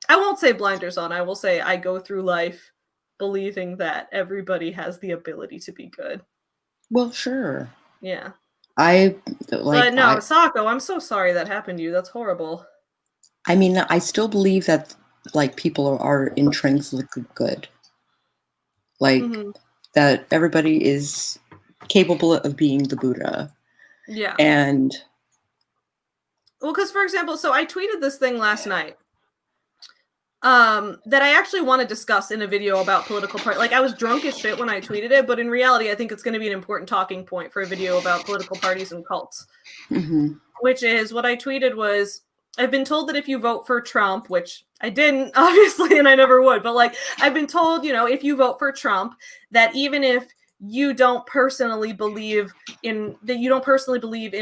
I won't say blinders on. I will say I go through life believing that everybody has the ability to be good. Well, sure. Yeah. I like But no, Sako, I'm so sorry that happened to you. That's horrible. I mean, I still believe that like people are intrinsically good. Like Hmm. that everybody is capable of being the Buddha. Yeah. And Well, because for example, so I tweeted this thing last night that I actually want to discuss in a video about political party. Like I was drunk as shit when I tweeted it, but in reality, I think it's going to be an important talking point for a video about political parties and cults. mhm, Which is what I tweeted was I've been told that if you vote for Trump, which I didn't obviously, and I never would, but like I've been told, if you vote for Trump, that even if you don't personally believe in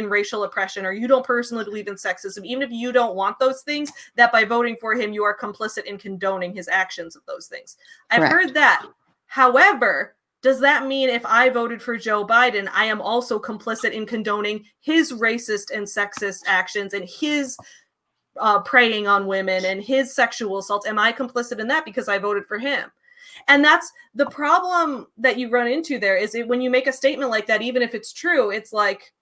racial oppression or you don't personally believe in sexism, even if you don't want those things, that by voting for him, you are complicit in condoning his actions of those things. I've correct. heard that. However, does that mean if I voted for Joe Biden, I am also complicit in condoning his racist and sexist actions and his preying on women and his sexual assault? Am I complicit in that because I voted for him? And that's the problem that you run into there is when you make a statement like that, even if it's true, it's like,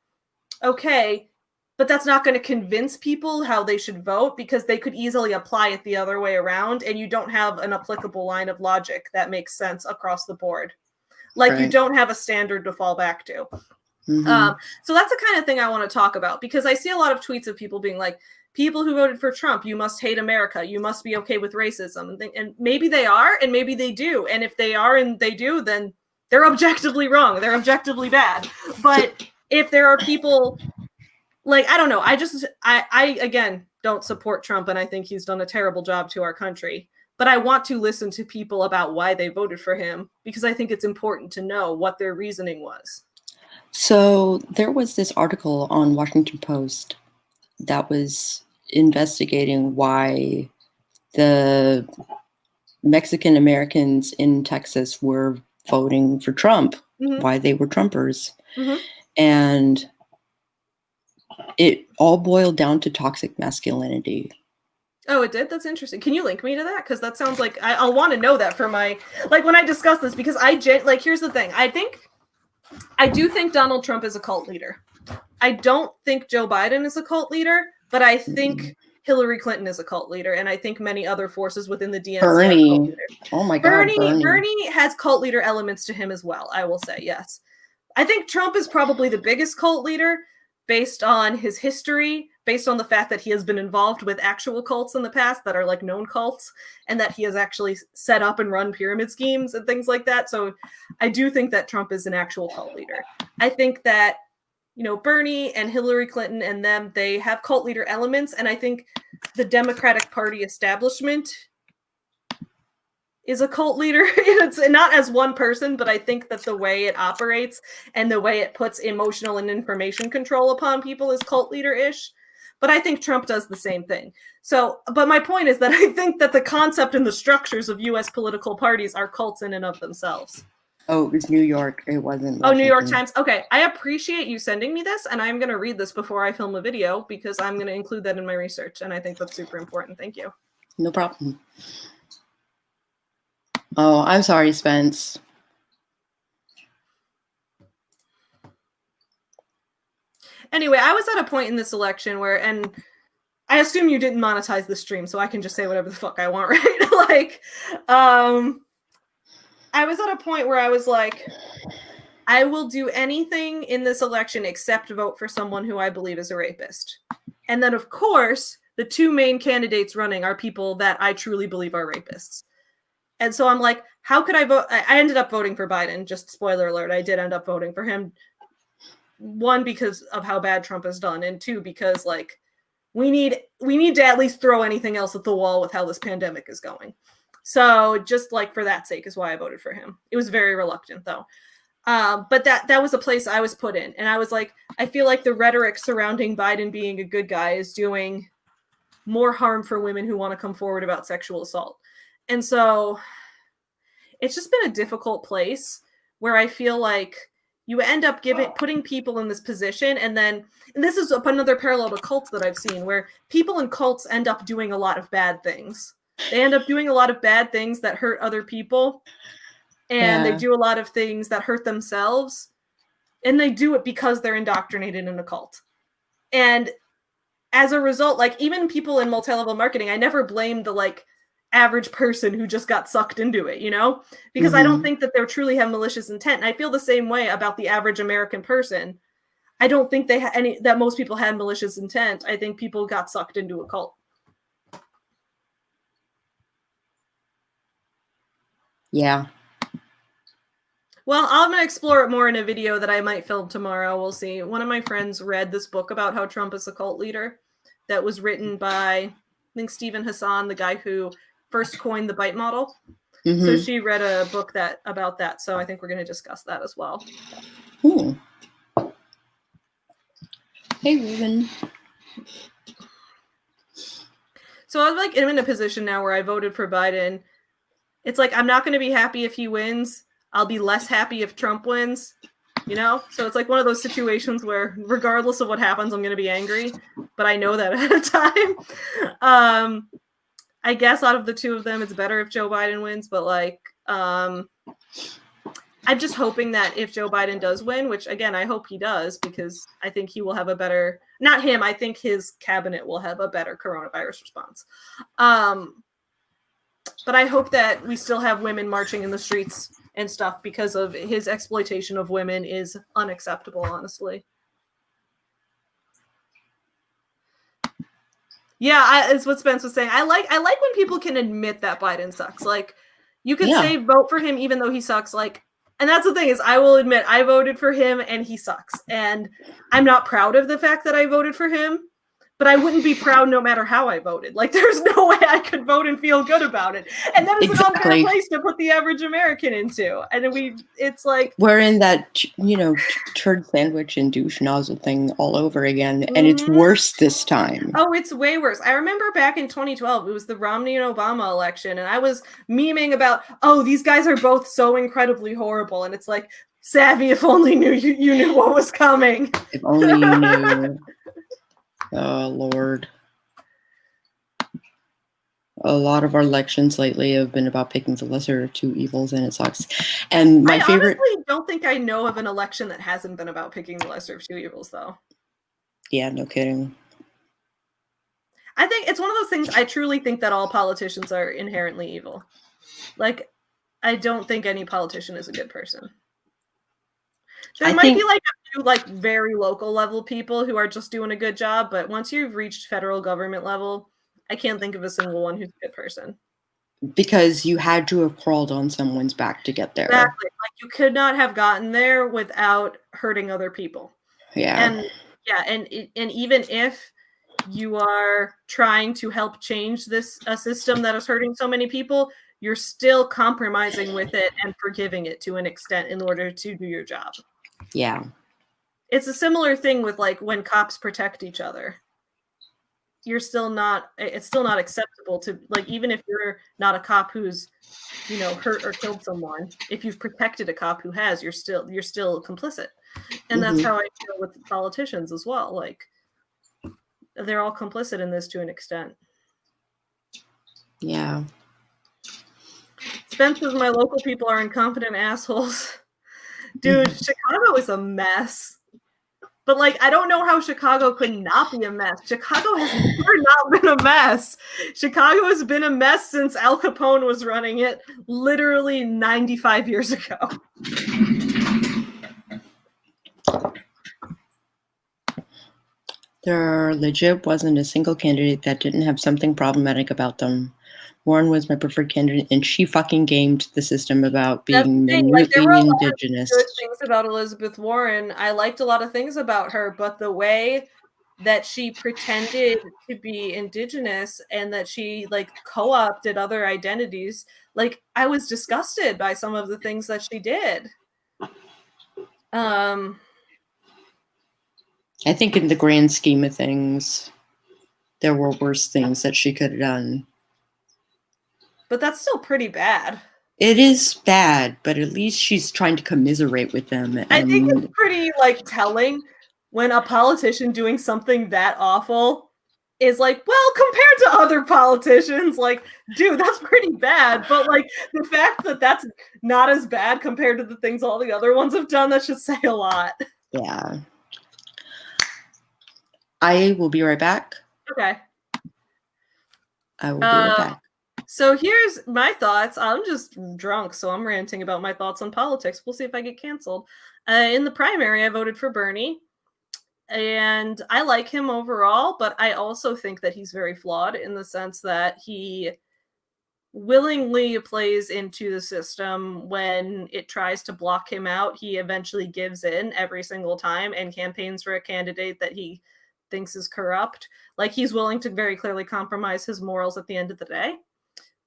okay, but that's not going to convince people how they should vote because they could easily apply it the other way around. And you don't have an applicable line of logic that makes sense across the board. Like you Right. don't have a standard to fall back to. Mhm. So that's the kind of thing I want to talk about because I see a lot of tweets of people being like, people who voted for Trump, you must hate America. You must be okay with racism. And maybe they are, and maybe they do. And if they are and they do, then they're objectively wrong. They're objectively bad. But if there are people like, I don't know, I again don't support Trump and I think he's done a terrible job to our country. But I want to listen to people about why they voted for him because I think it's important to know what their reasoning was. So there was this article on Washington Post that was investigating why the Mexican Americans in Texas were voting for Trump, Mm-hmm. why they were Trumpers. Mm-hmm. And it all boiled down to toxic masculinity. Oh, it did? That's interesting. Can you link me to that? Because that sounds like I'll want to know that for my, like when I discuss this, because here's the thing. I do think Donald Trump is a cult leader. I don't think Joe Biden is a cult leader, but I think Hillary Clinton is a cult leader. And I think many other forces within the DNC are cult leaders. Oh my God, Bernie has cult leader elements to him as well, I will say, yes. I think Trump is probably the biggest cult leader based on his history, based on the fact that he has been involved with actual cults in the past that are like known cults, and that he has actually set up and run pyramid schemes and things like that. So I do think that Trump is an actual cult leader. I think that, Bernie and Hillary Clinton and them, they have cult leader elements. And I think the Democratic Party establishment is a cult leader. It's not as one person, but I think that the way it operates and the way it puts emotional and information control upon people is cult leader-ish. But I think Trump does the same thing. So, but my point is that I think that the concept and the structures of U.S. political parties are cults in and of themselves. Oh, it was New York. It wasn't Washington. Oh, New York Times. Okay, I appreciate you sending me this, and I'm going to read this before I film a video because I'm going to include that in my research, and I think that's super important. Thank you. No problem. Oh, I'm sorry, Spence. Anyway, I was at a point in this election where, and I assume you didn't monetize the stream, so I can just say whatever the fuck I want, right? I was at a point where I was like, I will do anything in this election except vote for someone who I believe is a rapist. And then, of course, the two main candidates running are people that I truly believe are rapists. And so I'm like, how could I vote? I ended up voting for Biden. Just spoiler alert, I did end up voting for him. One, because of how bad Trump has done, and two, because like we need to at least throw anything else at the wall with how this pandemic is going. So just like for that sake is why I voted for him. It was very reluctant though. But that was a place I was put in. And I was like, I feel like the rhetoric surrounding Biden being a good guy is doing more harm for women who want to come forward about sexual assault. And so it's just been a difficult place where I feel like you end up putting people in this position. And this is another parallel to cults that I've seen, where people in cults end up doing a lot of bad things. They end up doing a lot of bad things that hurt other people. And they do a lot of things that hurt themselves, and they do it because they're indoctrinated in a cult. And as a result, like even people in multi-level marketing, I never blamed the like average person who just got sucked into it, you know, because I don't think that they truly have malicious intent. And I feel the same way about the average American person. I don't think they that most people had malicious intent. I think people got sucked into a cult. Yeah. Well, I'm going to explore it more in a video that I might film tomorrow. We'll see. One of my friends read this book about how Trump is a cult leader that was written by, I think, Stephen Hassan, the guy who first coined the bite model. So she read a book about that. So I think we're going to discuss that as well. Hey, Ruben. So I'm like, I'm in a position now where I voted for Biden. It's like, I'm not going to be happy if he wins. I'll be less happy if Trump wins, you know? So it's like one of those situations where regardless of what happens, I'm going to be angry, but I know that ahead of time. I guess out of the two of them, it's better if Joe Biden wins, but like, I'm just hoping that if Joe Biden does win, which again, I hope he does, because I think he will have a better, not him, I think his cabinet will have a better coronavirus response. But I hope that we still have women marching in the streets and stuff, because of his exploitation of women is unacceptable, honestly. Yeah, it's what Spence was saying. I like when people can admit that Biden sucks. Like, you can say vote for him even though he sucks. Like, and that's the thing is, I will admit I voted for him and he sucks, and I'm not proud of the fact that I voted for him. But I wouldn't be proud no matter how I voted. Like, there's no way I could vote and feel good about it. And that is an unfair place to put the average American into. And it's like... We're in that, turd sandwich and douche nozzle thing all over again. And it's worse this time. Oh, it's way worse. I remember back in 2012, it was the Romney and Obama election. And I was memeing about, oh, these guys are both so incredibly horrible. And it's like, Savvy, if only you knew what was coming. If only you knew. Oh, Lord. A lot of our elections lately have been about picking the lesser of two evils, and it sucks. And my favorite... I honestly don't think I know of an election that hasn't been about picking the lesser of two evils, though. Yeah, no kidding. I think it's one of those things, I truly think that all politicians are inherently evil. Like, I don't think any politician is a good person. There might be like a few like very local level people who are just doing a good job, but once you've reached federal government level, I can't think of a single one who's a good person. Because you had to have crawled on someone's back to get there. Exactly. Like, you could not have gotten there without hurting other people. Yeah. And even if you are trying to help change a system that is hurting so many people, you're still compromising with it and forgiving it to an extent in order to do your job. Yeah. It's a similar thing with like when cops protect each other. It's still not acceptable to, like, even if you're not a cop who's, hurt or killed someone, if you've protected a cop who has, you're still complicit. And that's how I feel with politicians as well. Like, they're all complicit in this to an extent. Yeah. Spence says my local people are incompetent assholes. Dude, Chicago is a mess. But like, I don't know how Chicago could not be a mess. Chicago has never not been a mess. Chicago has been a mess since Al Capone was running it, literally 95 years ago. There legit wasn't a single candidate that didn't have something problematic about them. Warren was my preferred candidate, and she fucking gamed the system about being Like, there were a lot indigenous. of good things about Elizabeth Warren. I liked a lot of things about her, but the way that she pretended to be indigenous and that she like co-opted other identities, like I was disgusted by some of the things that she did. I think in the grand scheme of things, there were worse things that she could have done. But that's still pretty bad. It is bad, but at least she's trying to commiserate with them. And I think it's pretty like telling when a politician doing something that awful is like, well, compared to other politicians, like, dude, that's pretty bad. But like the fact that that's not as bad compared to the things all the other ones have done, that should say a lot. Yeah. I will be right back. Okay. I will be right back. So here's my thoughts. I'm just drunk, so I'm ranting about my thoughts on politics. We'll see if I get canceled. In the primary, I voted for Bernie. And I like him overall, but I also think that he's very flawed in the sense that he willingly plays into the system. When it tries to block him out, he eventually gives in every single time and campaigns for a candidate that he thinks is corrupt. Like, he's willing to very clearly compromise his morals at the end of the day.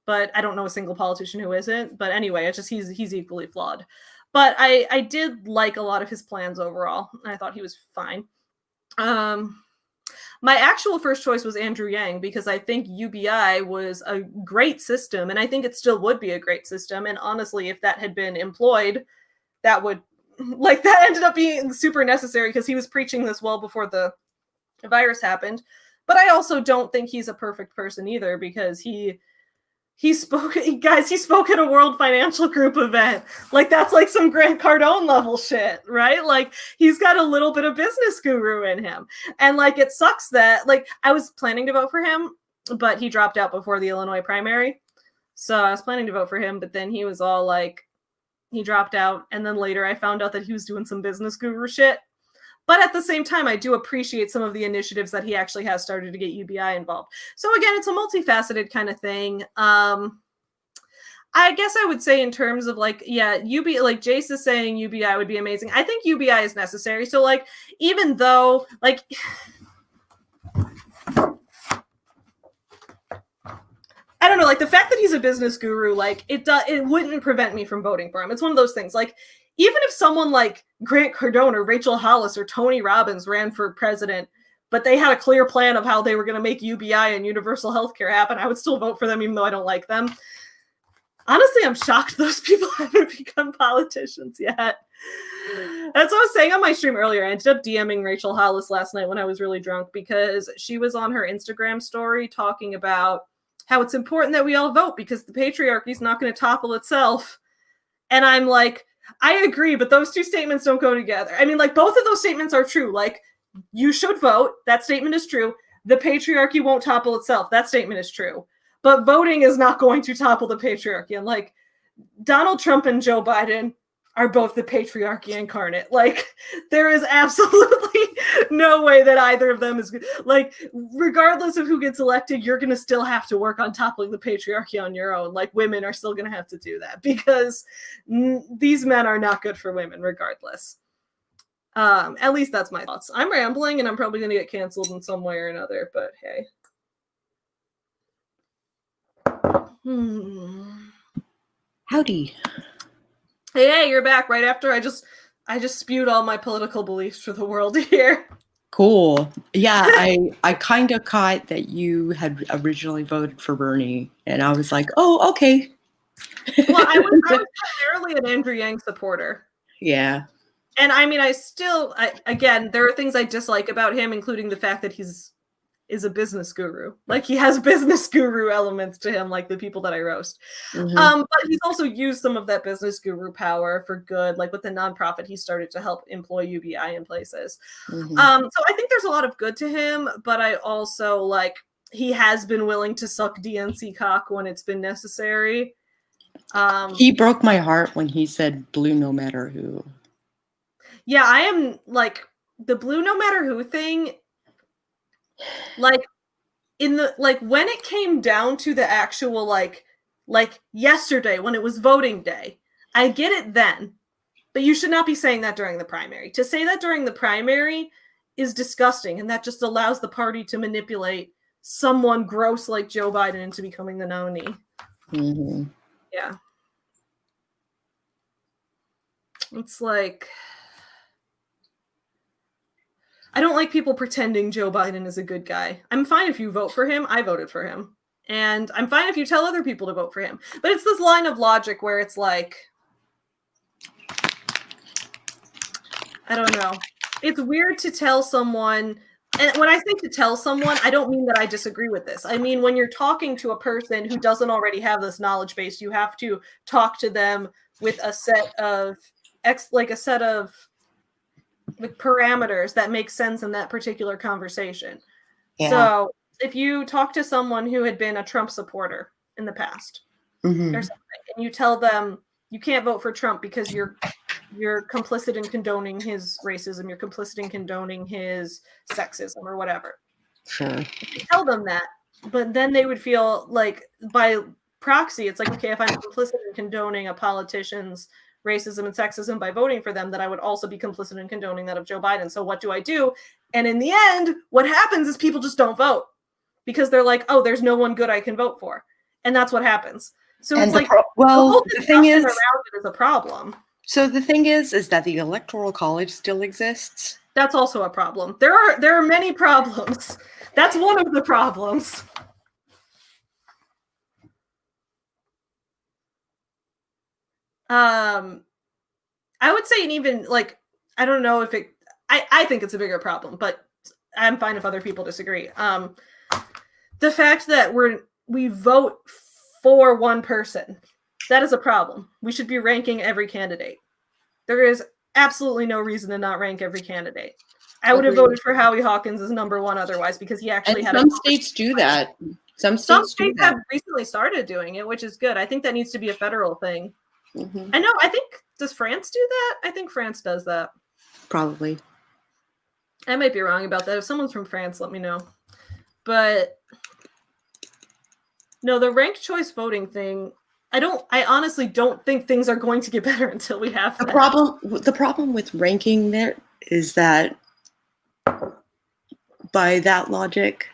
But I don't know a single politician who isn't. But anyway, it's just he's equally flawed. But I did like a lot of his plans overall. I thought he was fine. My actual first choice was Andrew Yang because I think UBI was a great system, and I think it still would be a great system. And honestly, if that had been employed, that would, like, that ended up being super necessary because he was preaching this well before the virus happened. But I also don't think he's a perfect person either, because he spoke at a World Financial Group event. Like, that's like some Grant Cardone level shit, right? Like, he's got a little bit of business guru in him. And like, it sucks that, like, I was planning to vote for him, but he dropped out before the Illinois primary. So I was planning to vote for him, but then he was all like, he dropped out. And then later I found out that he was doing some business guru shit. But at the same time, I do appreciate some of the initiatives that he actually has started to get UBI involved. So again, it's a multifaceted kind of thing. I guess I would say in terms of like, yeah, like Jace is saying UBI would be amazing. I think UBI is necessary. So like, even though like, I don't know, like the fact that he's a business guru, like it wouldn't prevent me from voting for him. It's one of those things. Like, even if someone like Grant Cardone or Rachel Hollis or Tony Robbins ran for president, but they had a clear plan of how they were going to make UBI and universal healthcare happen, I would still vote for them even though I don't like them. Honestly, I'm shocked those people haven't become politicians yet. That's what I was saying on my stream earlier. I ended up DMing Rachel Hollis last night when I was really drunk because she was on her Instagram story talking about how it's important that we all vote because the patriarchy is not going to topple itself. And I'm like, I agree, but those two statements don't go together. I mean, like, both of those statements are true. Like, you should vote. That statement is true. The patriarchy won't topple itself. That statement is true. But voting is not going to topple the patriarchy. And, like, Donald Trump and Joe Biden are both the patriarchy incarnate. Like, there is absolutely no way that either of them is good. Like, regardless of who gets elected, you're going to still have to work on toppling the patriarchy on your own. Like, women are still going to have to do that because these men are not good for women regardless. At least that's my thoughts. I'm rambling and I'm probably going to get canceled in some way or another, but hey. Howdy. Hey, you're back right after I just spewed all my political beliefs for the world here. Cool. Yeah, I kind of caught that you had originally voted for Bernie, and I was like, oh, okay. Well, I was primarily an Andrew Yang supporter. Yeah. And I mean, again, there are things I dislike about him, including the fact that he's is a business guru. Like, he has business guru elements to him, like the people that I roast. Mhm. But he's also used some of that business guru power for good. Like with the nonprofit, he started to help employ UBI in places. Mhm. So I think there's a lot of good to him, but I also like he has been willing to suck DNC cock when it's been necessary. He broke my heart when he said blue no matter who. Yeah, I am like the blue no matter who thing. Like in the like when it came down to the actual like yesterday when it was voting day, I get it then. But you should not be saying that during the primary. To say that during the primary is disgusting, and that just allows the party to manipulate someone gross like Joe Biden into becoming the nominee. Mm-hmm. Yeah. It's like, I don't like people pretending Joe Biden is a good guy. I'm fine if you vote for him. I voted for him. And I'm fine if you tell other people to vote for him. But it's this line of logic where it's like, I don't know. It's weird to tell someone, and when I say to tell someone, I don't mean that I disagree with this. I mean, when you're talking to a person who doesn't already have this knowledge base, you have to talk to them with a set of like parameters that make sense in that particular conversation. Yeah. So if you talk to someone who had been a Trump supporter in the past Mm-hmm. or something, and you tell them you can't vote for Trump because you're complicit in condoning his racism, you're complicit in condoning his sexism or whatever. Sure. You tell them that, but then they would feel like by proxy, it's like, okay, if I'm complicit in condoning a politician's racism and sexism by voting for them, that I would also be complicit in condoning that of Joe Biden. So what do I do? And in the end, what happens is people just don't vote because they're like, oh, there's no one good I can vote for. And that's what happens. So And it's like, the whole thing is, discussion around it is a problem. so the thing is that the Electoral College still exists. That's also a problem. There are many problems. That's one of the problems. I would say, and even like, I don't know if it, I think it's a bigger problem, but I'm fine if other people disagree. The fact that we vote for one person, that is a problem. We should be ranking every candidate. There is absolutely no reason to not rank every candidate. I would have voted for Howie Hawkins as number one otherwise because he actually had some states do that. Some states have recently started doing it, which is good. I think that needs to be a federal thing. Mm-hmm. I know. I think, does France do that? I think France does that. Probably. I might be wrong about that. If someone's from France, let me know. But no, the ranked choice voting thing, I honestly don't think things are going to get better until we have that. The problem with ranking there is that by that logic,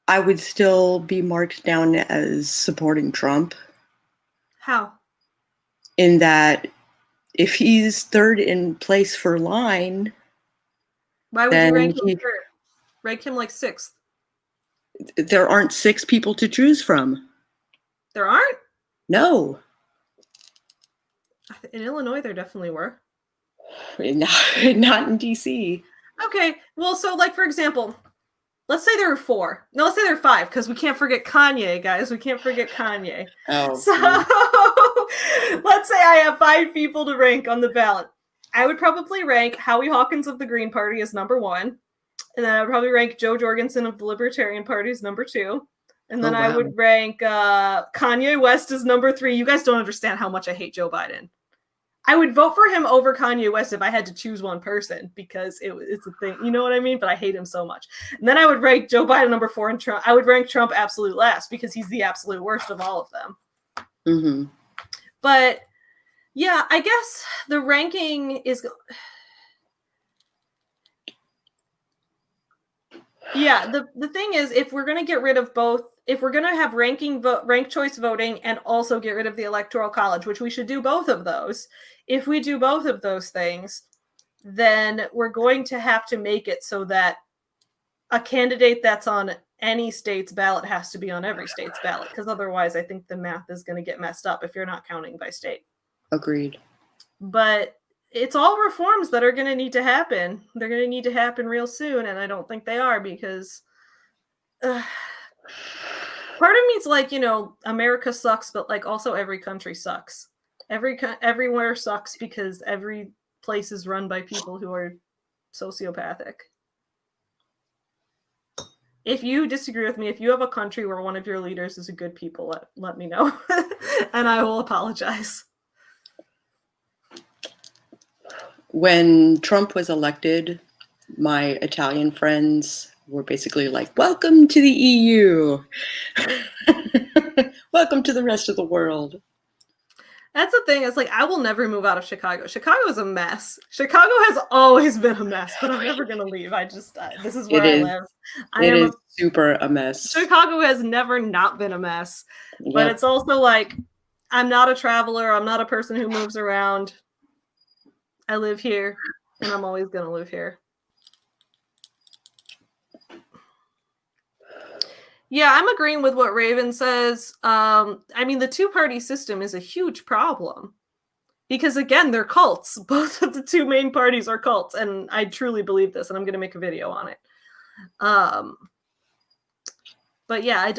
I would still be marked down as supporting Trump. How? In that if he's third in place for line, why would you rank him third? Rank him like sixth. There aren't six people to choose from. There aren't? No. In Illinois, there definitely were. Not in DC. Okay. Well, so like, for example, let's say there are four. No, let's say there are five, because we can't forget Kanye, guys. We can't forget Kanye. Oh. So let's say I have 5 people to rank on the ballot. I would probably rank Howie Hawkins of the Green Party as number 1. And then I would probably rank Joe Jorgensen of the Libertarian Party as number 2. And then I would rank Kanye West as number 3. You guys don't understand how much I hate Joe Biden. I would vote for him over Kanye West if I had to choose one person because it's a thing. You know what I mean? But I hate him so much. And then I would rank Joe Biden number 4 and Trump. I would rank Trump absolute last because he's the absolute worst of all of them. Mm-hmm. But yeah, I guess the ranking is... Yeah, the thing is, if we're going to get rid of both, if we're going to have ranked choice voting and also get rid of the Electoral College, which we should do both of those, if we do both of those things, then we're going to have to make it so that a candidate that's on any state's ballot has to be on every state's ballot, because otherwise I think the math is going to get messed up if you're not counting by state. Agreed. But it's all reforms that are going to need to happen. They're going to need to happen real soon, and I don't think they are because part of me is like, America sucks, but like also every country sucks. Everywhere sucks because every place is run by people who are sociopathic. If you disagree with me, if you have a country where one of your leaders is a good people, let me know, and I will apologize. When Trump was elected, my Italian friends were basically like, welcome to the EU. Welcome to the rest of the world. That's the thing. It's like, I will never move out of Chicago. Chicago is a mess. Chicago has always been a mess, but I'm never going to leave. This is where I live. It is super a mess. Chicago has never not been a mess, but it's also like, I'm not a traveler. I'm not a person who moves around. I live here, and I'm always going to live here. Yeah, I'm agreeing with what Raven says. I mean, the two-party system is a huge problem because, again, they're cults. Both of the two main parties are cults, and I truly believe this, and I'm going to make a video on it. But yeah,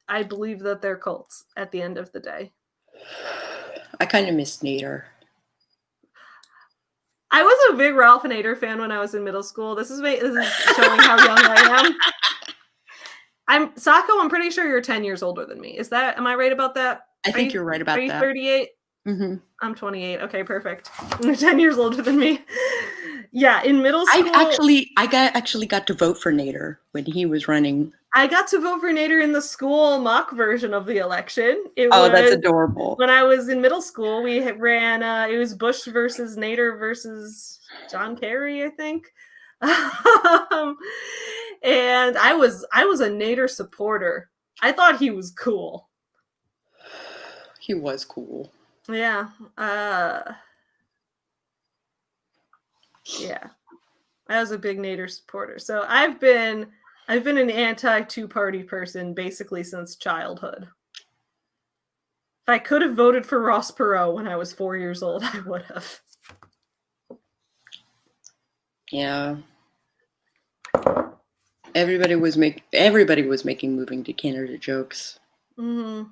I believe that they're cults at the end of the day. I kind of miss Nader. I was a big Ralph Nader fan when I was in middle school. This is showing how young I am. Sako, I'm pretty sure you're 10 years older than me. Am I right about that? I think you're right about that. Are you 38? Mm-hmm. I'm 28. Okay, perfect. You're 10 years older than me. Yeah, in middle school. I actually got to vote for Nader when he was running. I got to vote for Nader in the school mock version of the election. That's adorable. When I was in middle school, we ran, it was Bush versus Nader versus John Kerry, I think. And I was a Nader supporter. I thought he was cool. He was cool. Yeah. Yeah. I was a big Nader supporter. So I've been an anti-two-party person basically since childhood. If I could have voted for Ross Perot when I was 4 years old, I would have. Yeah. Everybody was making moving to Canada jokes. Mm-hmm.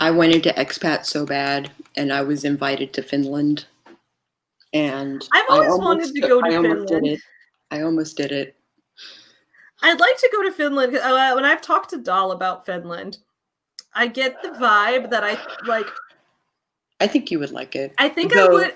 I went into expat so bad, and I was invited to Finland. And I've always wanted to go to Finland. I almost did it. I'd like to go to Finland. When I've talked to Dahl about Finland, I get the vibe that I like. I think you would like it. I think I would have.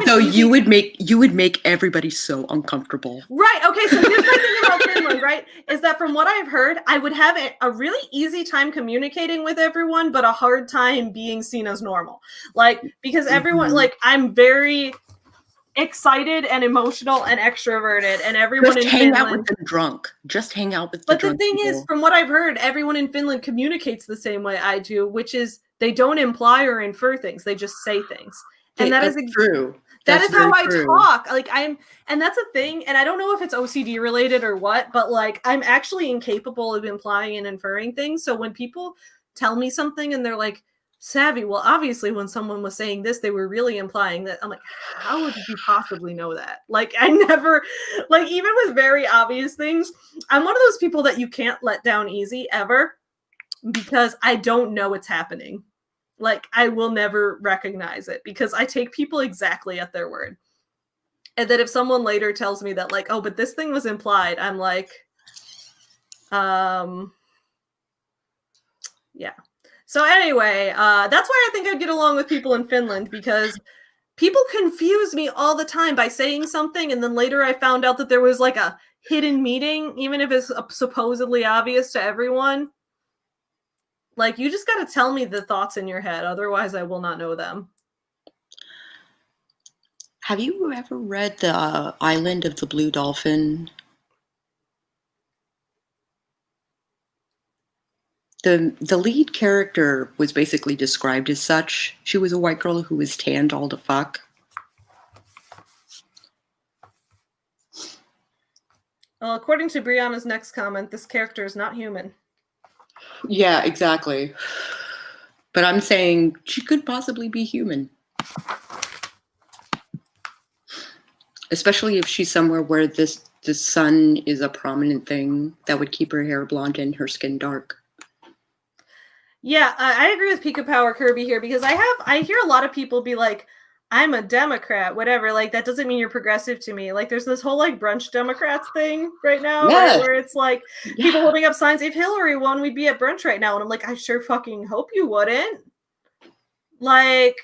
So you would make everybody so uncomfortable. Right. Okay. So here's my thing about Finland. Right, is that from what I've heard, I would have a really easy time communicating with everyone, but a hard time being seen as normal. Like, because everyone, like, I'm very excited and emotional and extroverted, and everyone just in hang Finland, out with the drunk. Just hang out with the But drunk the thing people. is, from what I've heard, everyone in Finland communicates the same way I do, which is they don't imply or infer things; they just say things, and that is true. That is how I talk. Like, and that's a thing. And I don't know if it's OCD related or what, but like, I'm actually incapable of implying and inferring things. So when people tell me something and they're like, Savvy, well, obviously when someone was saying this, they were really implying that. I'm like, how would you possibly know that? Like, I never, like, even with very obvious things, I'm one of those people that you can't let down easy ever because I don't know it's happening. Like, I will never recognize it because I take people exactly at their word. And then if someone later tells me that, like, oh, but this thing was implied, I'm like, yeah. So anyway, that's why I think I'd get along with people in Finland, because people confuse me all the time by saying something, and then later I found out that there was like a hidden meaning, even if it's supposedly obvious to everyone. Like, you just got to tell me the thoughts in your head. Otherwise, I will not know them. Have you ever read The Island of the Blue Dolphin? The lead character was basically described as such. She was a white girl who was tanned all to fuck. Well, according to Brianna's next comment, this character is not human. Yeah, exactly. But I'm saying she could possibly be human. Especially if she's somewhere where the sun is a prominent thing that would keep her hair blonde and her skin dark. Yeah, I agree with Pika Power Kirby here because I hear a lot of people be like, I'm a Democrat, whatever. Like, that doesn't mean you're progressive to me. Like, there's this whole, like, brunch Democrats thing right now, Yeah. right? Where it's like people holding up signs, if Hillary won, we'd be at brunch right now. And I'm like, I sure fucking hope you wouldn't. Like,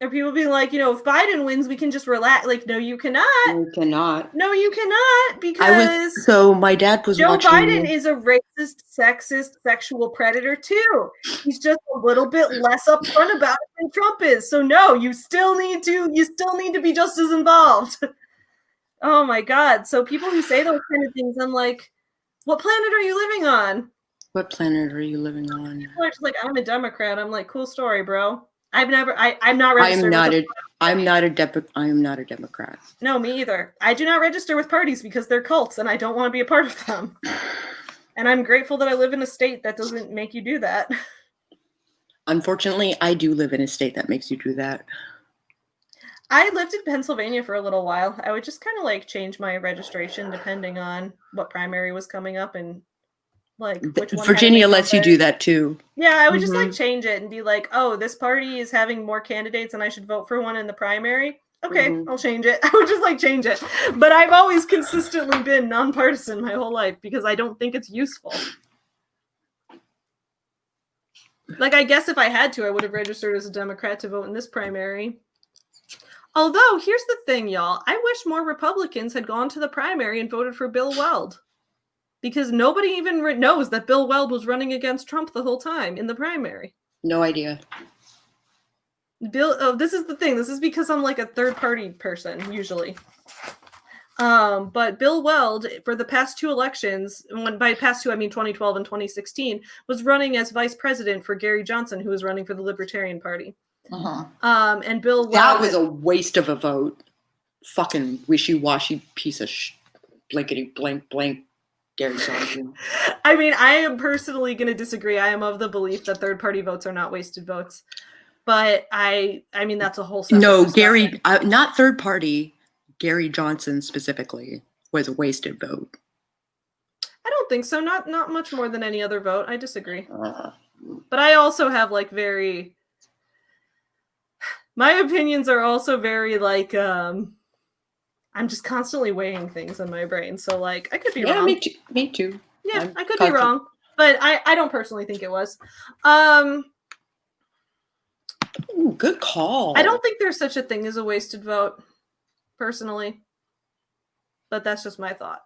or people being like, if Biden wins, we can just relax. Like, no, you cannot. You cannot. No, you cannot, because so my dad was Joe watching. Biden is a racist, sexist, sexual predator too. He's just a little bit less upfront about it than Trump is. So no, you still need to be just as involved. Oh my God. So people who say those kind of things, I'm like, what planet are you living on? What planet are you living on? People are just like, I'm a Democrat. I'm like, cool story, bro. I'm not registered. I'm not a Democrat. No, me either. I do not register with parties because they're cults and I don't want to be a part of them. And I'm grateful that I live in a state that doesn't make you do that. Unfortunately, I do live in a state that makes you do that. I lived in Pennsylvania for a little while. I would just kind of like change my registration depending on what primary was coming up and like which one. Virginia lets you do that too. Yeah, I would just like change it and be like, oh, this party is having more candidates and I should vote for one in the primary. Okay, I'll change it. I would just like change it. But I've always consistently been nonpartisan my whole life because I don't think it's useful. Like, I guess if I had to, I would have registered as a Democrat to vote in this primary. Although, here's the thing, y'all. I wish more Republicans had gone to the primary and voted for Bill Weld. Because nobody even knows that Bill Weld was running against Trump the whole time in the primary. No idea. This is the thing. This is because I'm like a third-party person, usually. But Bill Weld, for the past two elections, by past two I mean 2012 and 2016, was running as vice president for Gary Johnson, who was running for the Libertarian Party. And Bill Weld... That was a waste of a vote. Fucking wishy-washy piece of blankety blank. Gary Johnson. I mean, I am personally going to disagree. I am of the belief that third-party votes are not wasted votes. But I mean, that's a whole separate discussion. Gary, not third-party. Gary Johnson specifically was a wasted vote. I don't think so. Not much more than any other vote. I disagree. But I also have like my opinions are also very like I'm just constantly weighing things in my brain. So, like, I could be wrong. Me too. Yeah, I could be wrong. But I don't personally think it was. Ooh, good call. I don't think there's such a thing as a wasted vote, personally. But that's just my thought.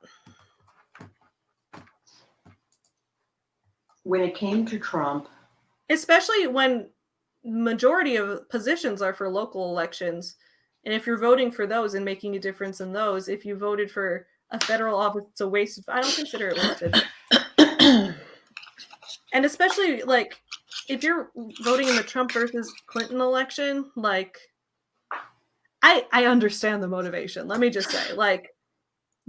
When it came to Trump... Especially when majority of positions are for local elections. And if you're voting for those and making a difference in those, if you voted for a federal office, it's a waste. I don't consider it wasted. And especially, like, if you're voting in the Trump versus Clinton election, like, I understand the motivation. Let me just say, like,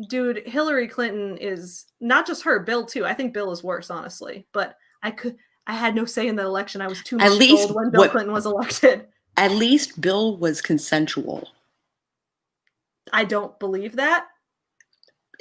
dude, Hillary Clinton is not just her, Bill too. I think Bill is worse, honestly. But I had no say in that election. I was 2 months old when Bill Clinton was elected. At least Bill was consensual. I don't believe that.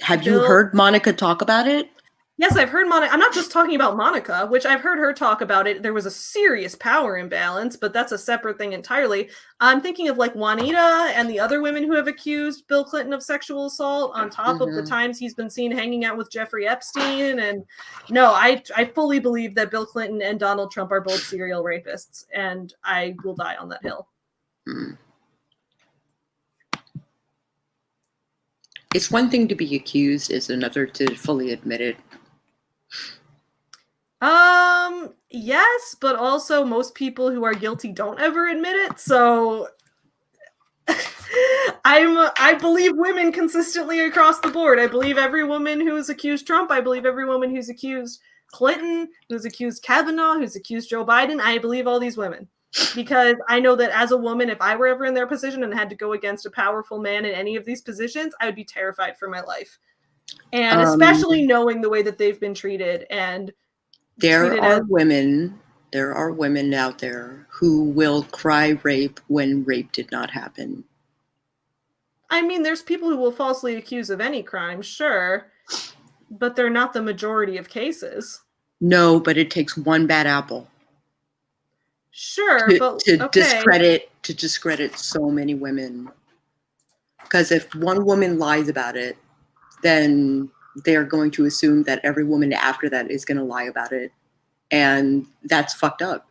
Have you heard Monica talk about it? Yes, I've heard Monica. I'm not just talking about Monica, which I've heard her talk about it. There was a serious power imbalance, but that's a separate thing entirely. I'm thinking of like Juanita and the other women who have accused Bill Clinton of sexual assault on top of the times he's been seen hanging out with Jeffrey Epstein. And no, I fully believe that Bill Clinton and Donald Trump are both serial rapists, and I will die on that hill. It's one thing to be accused, it's another to fully admit it. Yes, but also most people who are guilty don't ever admit it, so I believe women consistently across the board. I believe every woman who's accused Trump, I believe every woman who's accused Clinton, who's accused Kavanaugh, who's accused Joe Biden, I believe all these women. Because I know that as a woman, if I were ever in their position and had to go against a powerful man in any of these positions, I would be terrified for my life. And especially knowing the way that they've been treated and there are women out there who will cry rape when rape did not happen. I mean, there's people who will falsely accuse of any crime, sure, but they're not the majority of cases. No, but it takes one bad apple. Sure, to discredit so many women. Because if one woman lies about it, then they're going to assume that every woman after that is going to lie about it, and that's fucked up.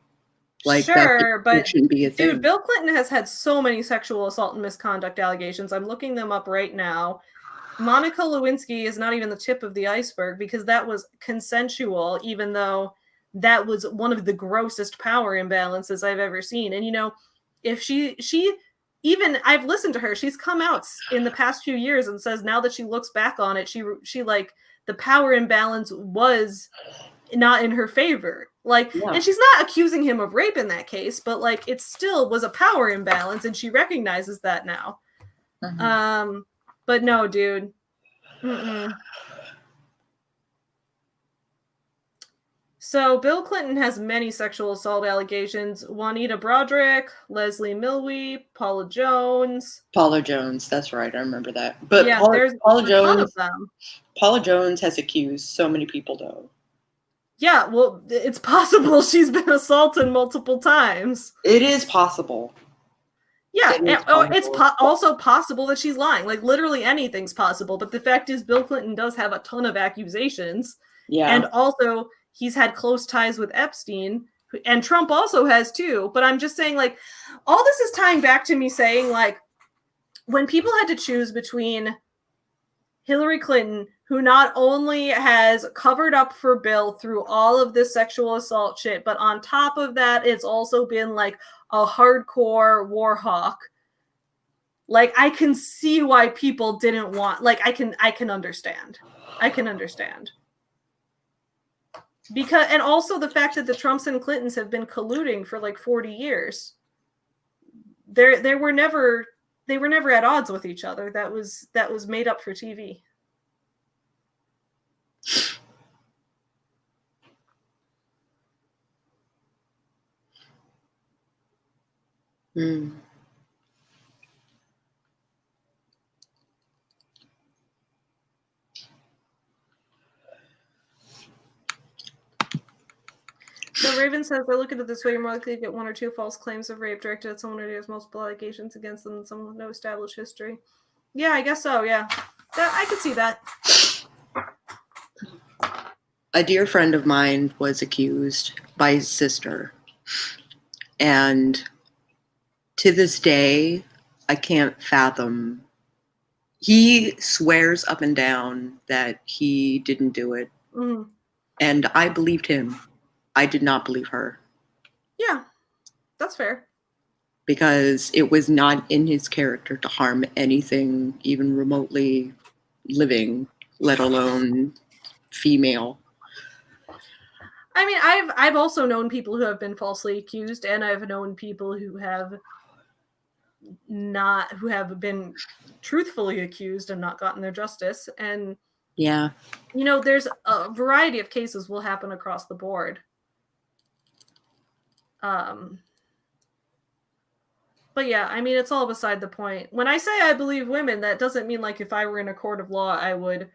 Like, sure, but shouldn't be a thing. Dude, Bill Clinton has had so many sexual assault and misconduct allegations. I'm looking them up right now. Monica Lewinsky is not even the tip of the iceberg because that was consensual, even though that was one of the grossest power imbalances I've ever seen. And, you know, if she even, I've listened to her, she's come out in the past few years and says now that she looks back on it, she like, the power imbalance was not in her favor. Like, yeah. And she's not accusing him of rape in that case, but like, it still was a power imbalance and she recognizes that now. Mm-hmm. But no, dude. Mm-mm. So Bill Clinton has many sexual assault allegations. Juanita Broderick, Leslie Milwee, Paula Jones. Paula Jones, that's right. I remember that. But yeah, there's Paula Jones, ton of them. Paula Jones has accused so many people, though. Yeah, well, it's possible she's been assaulted multiple times. It is possible. Yeah, it's also possible that she's lying. Like, literally anything's possible. But the fact is, Bill Clinton does have a ton of accusations. Yeah. And also, he's had close ties with Epstein. And Trump also has, too. But I'm just saying, like, all this is tying back to me saying, like, when people had to choose between Hillary Clinton, who not only has covered up for Bill through all of this sexual assault shit, but on top of that, it's also been, like, a hardcore war hawk. Like, I can see why people didn't want, like, I can understand. I can understand. Because, and also the fact that the Trumps and Clintons have been colluding for like 40 years. They were never at odds with each other. That was made up for TV. Hmm. So Raven says, by looking at it this way, you're more likely to get one or two false claims of rape directed at someone who has multiple allegations against them than someone with no established history. Yeah, I guess so, yeah. I could see that. A dear friend of mine was accused by his sister. And to this day, I can't fathom. He swears up and down that he didn't do it. Mm-hmm. And I believed him. I did not believe her. Yeah, that's fair. Because it was not in his character to harm anything, even remotely living, let alone female. I mean, I've also known people who have been falsely accused, and I've known people who have been truthfully accused and not gotten their justice. And yeah, you know, there's a variety of cases will happen across the board. But yeah, I mean, it's all beside the point. When I say I believe women, that doesn't mean like if I were in a court of law, I would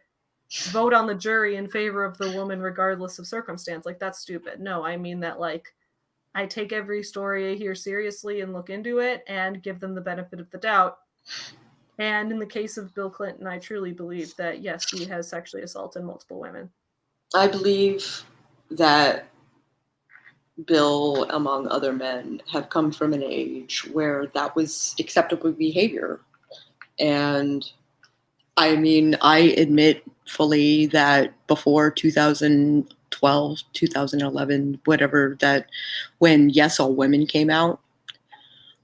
vote on the jury in favor of the woman regardless of circumstance. Like, that's stupid. No, I mean that, like, I take every story I hear seriously and look into it and give them the benefit of the doubt. And in the case of Bill Clinton, I truly believe that, yes, he has sexually assaulted multiple women. I believe that Bill, among other men, have come from an age where that was acceptable behavior. And I mean, I admit fully that before 2012, 2011, whatever, that when Yes, All Women came out,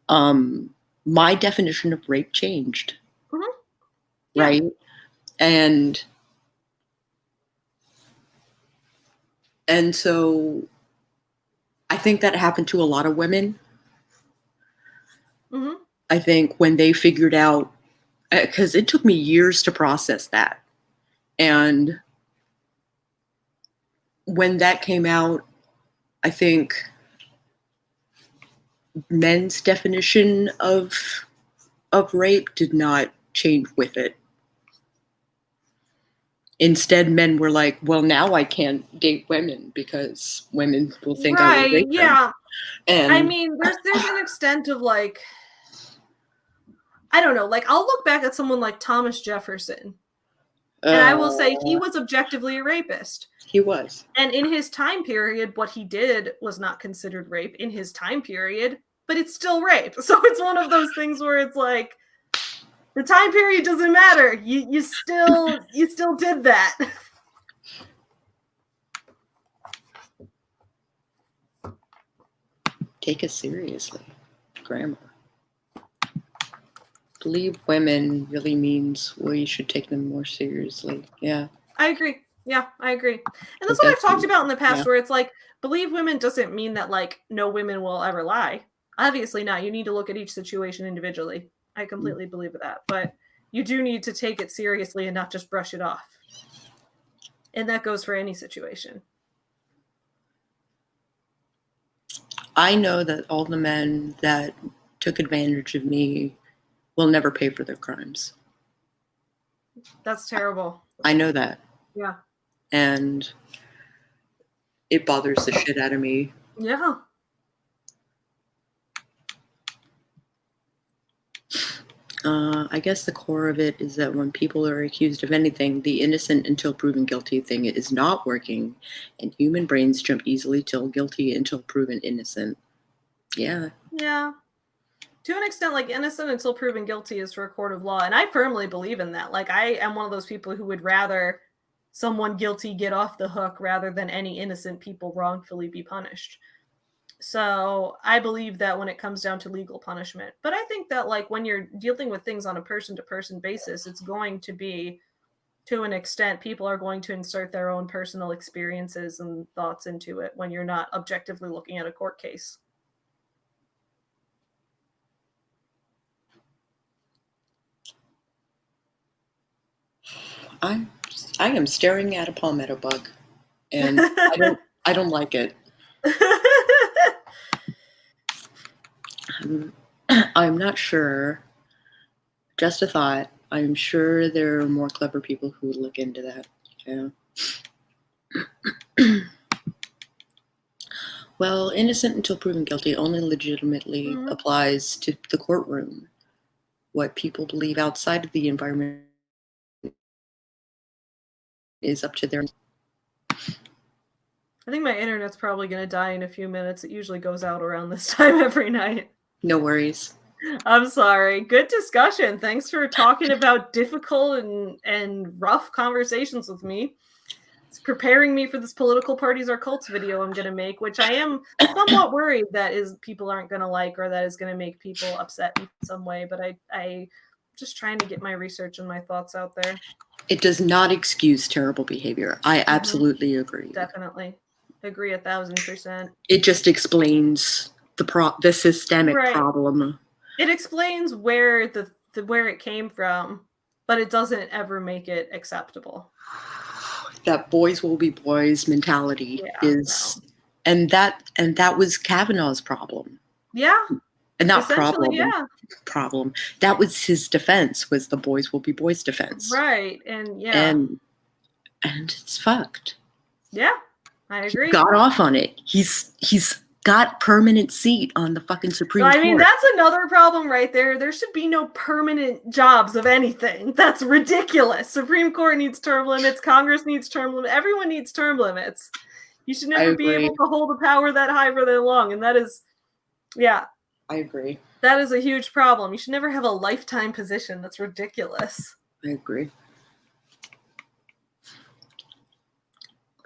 my definition of rape changed. Mm-hmm. Yeah. Right? And so I think that happened to a lot of women. Mm-hmm. I think when they figured out, because it took me years to process that. And when that came out, I think men's definition of rape did not change with it. Instead, men were like, well, now I can't date women because women will think I will rape them. And I mean, there's an extent of like, I don't know, like I'll look back at someone like Thomas Jefferson, and I will say he was objectively a rapist. He was. And in his time period, what he did was not considered rape in his time period, but it's still rape. So it's one of those things where it's like, the time period doesn't matter. You still did that. Take it seriously. Grammar. Believe women really means, well, you should take them more seriously. Yeah. I agree. Yeah, I agree. And that's what I've talked about in the past, where it's like, believe women doesn't mean that like no women will ever lie. Obviously not. You need to look at each situation individually. I completely believe that. But you do need to take it seriously and not just brush it off. And that goes for any situation. I know that all the men that took advantage of me will never pay for their crimes. That's terrible. I know that. Yeah. And it bothers the shit out of me. Yeah. I guess the core of it is that when people are accused of anything, the innocent until proven guilty thing is not working, and human brains jump easily till guilty until proven innocent. Yeah. Yeah. To an extent, like innocent until proven guilty is for a court of law. And I firmly believe in that. Like I am one of those people who would rather someone guilty get off the hook rather than any innocent people wrongfully be punished. So I believe that when it comes down to legal punishment. But I think that like when you're dealing with things on a person-to-person basis, it's going to be, to an extent, people are going to insert their own personal experiences and thoughts into it when you're not objectively looking at a court case. I am staring at a palmetto bug, and I don't like it. I'm not sure. Just a thought. I'm sure there are more clever people who would look into that. Yeah. Well, innocent until proven guilty only legitimately applies to the courtroom. What people believe outside of the environment is up to their... I think my internet's probably going to die in a few minutes. It usually goes out around this time every night. No worries. I'm sorry. Good discussion. Thanks for talking about difficult and rough conversations with me. It's preparing me for this political parties or cults video I'm going to make, which I am somewhat worried that people aren't going to like, or that is going to make people upset in some way. But I just trying to get my research and my thoughts out there. It does not excuse terrible behavior. I absolutely agree. Definitely. Agree 1,000%. It just explains the systemic problem. It explains where where it came from, but it doesn't ever make it acceptable. That boys will be boys mentality is, and that was Kavanaugh's problem. Yeah. And not problem. That was his defense, was the boys will be boys defense. Right. And and it's fucked. Yeah. I agree. He got off on it. He's got permanent seat on the fucking Supreme Court. I mean, that's another problem right there. There should be no permanent jobs of anything. That's ridiculous. Supreme Court needs term limits. Congress needs term limits. Everyone needs term limits. You should never be able to hold a power that high for that long. And that is, I agree. That is a huge problem. You should never have a lifetime position. That's ridiculous. I agree.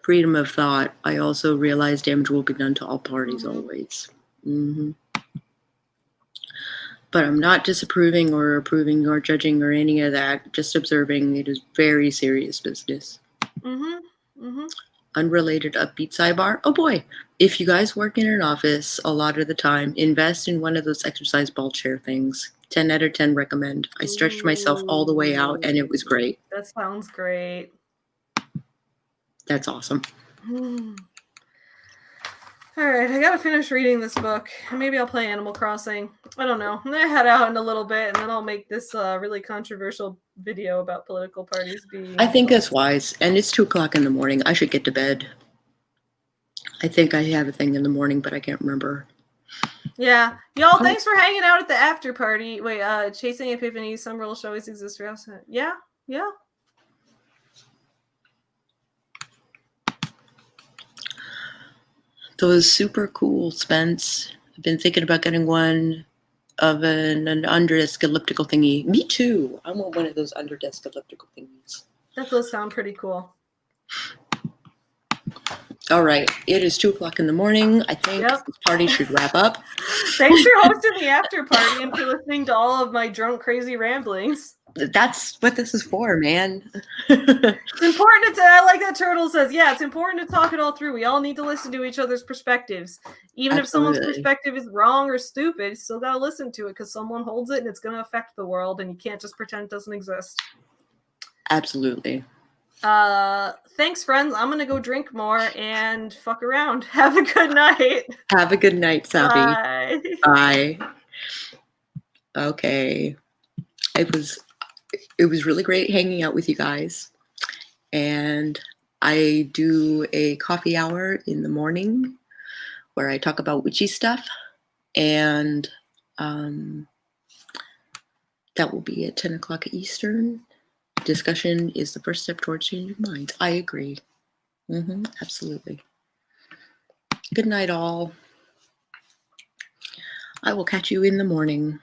Freedom of thought. I also realize damage will be done to all parties always. But I'm not disapproving or approving or judging or any of that. Just observing. It is very serious business. Unrelated upbeat sidebar. Oh boy. If you guys work in an office a lot of the time, invest in one of those exercise ball chair things. 10 out of 10 recommend. I stretched myself all the way out and it was great. That sounds great. That's awesome. All right, I gotta finish reading this book. Maybe I'll play Animal Crossing. I don't know. I'm gonna head out in a little bit, and then I'll make this really controversial video about political parties being. I think that's wise, and it's 2:00 in the morning. I should get to bed. I think I have a thing in the morning, but I can't remember. Yeah, y'all. Thanks for hanging out at the after party. Wait, chasing epiphanies. Some rules should always exist for us. Yeah. Those super cool, Spence. I've been thinking about getting one of an under-desk elliptical thingy. Me too. I want one of those under-desk elliptical thingies. That does sound pretty cool. All right. It is 2:00 in the morning. I think this party should wrap up. Thanks for hosting the after party and for listening to all of my drunk, crazy ramblings. That's what this is for, man. It's important to, I like that Turtle says, yeah, it's important to talk it all through. We all need to listen to each other's perspectives. Even if someone's perspective is wrong or stupid, you still got to listen to it because someone holds it and it's going to affect the world and you can't just pretend it doesn't exist. Absolutely. Thanks, friends. I'm going to go drink more and fuck around. Have a good night. Have a good night, Sabi. Bye. Bye. Okay. It was really great hanging out with you guys. And I do a coffee hour in the morning where I talk about witchy stuff. And that will be at 10 o'clock Eastern. Discussion is the first step towards changing minds. I agree. Absolutely. Good night, all. I will catch you in the morning.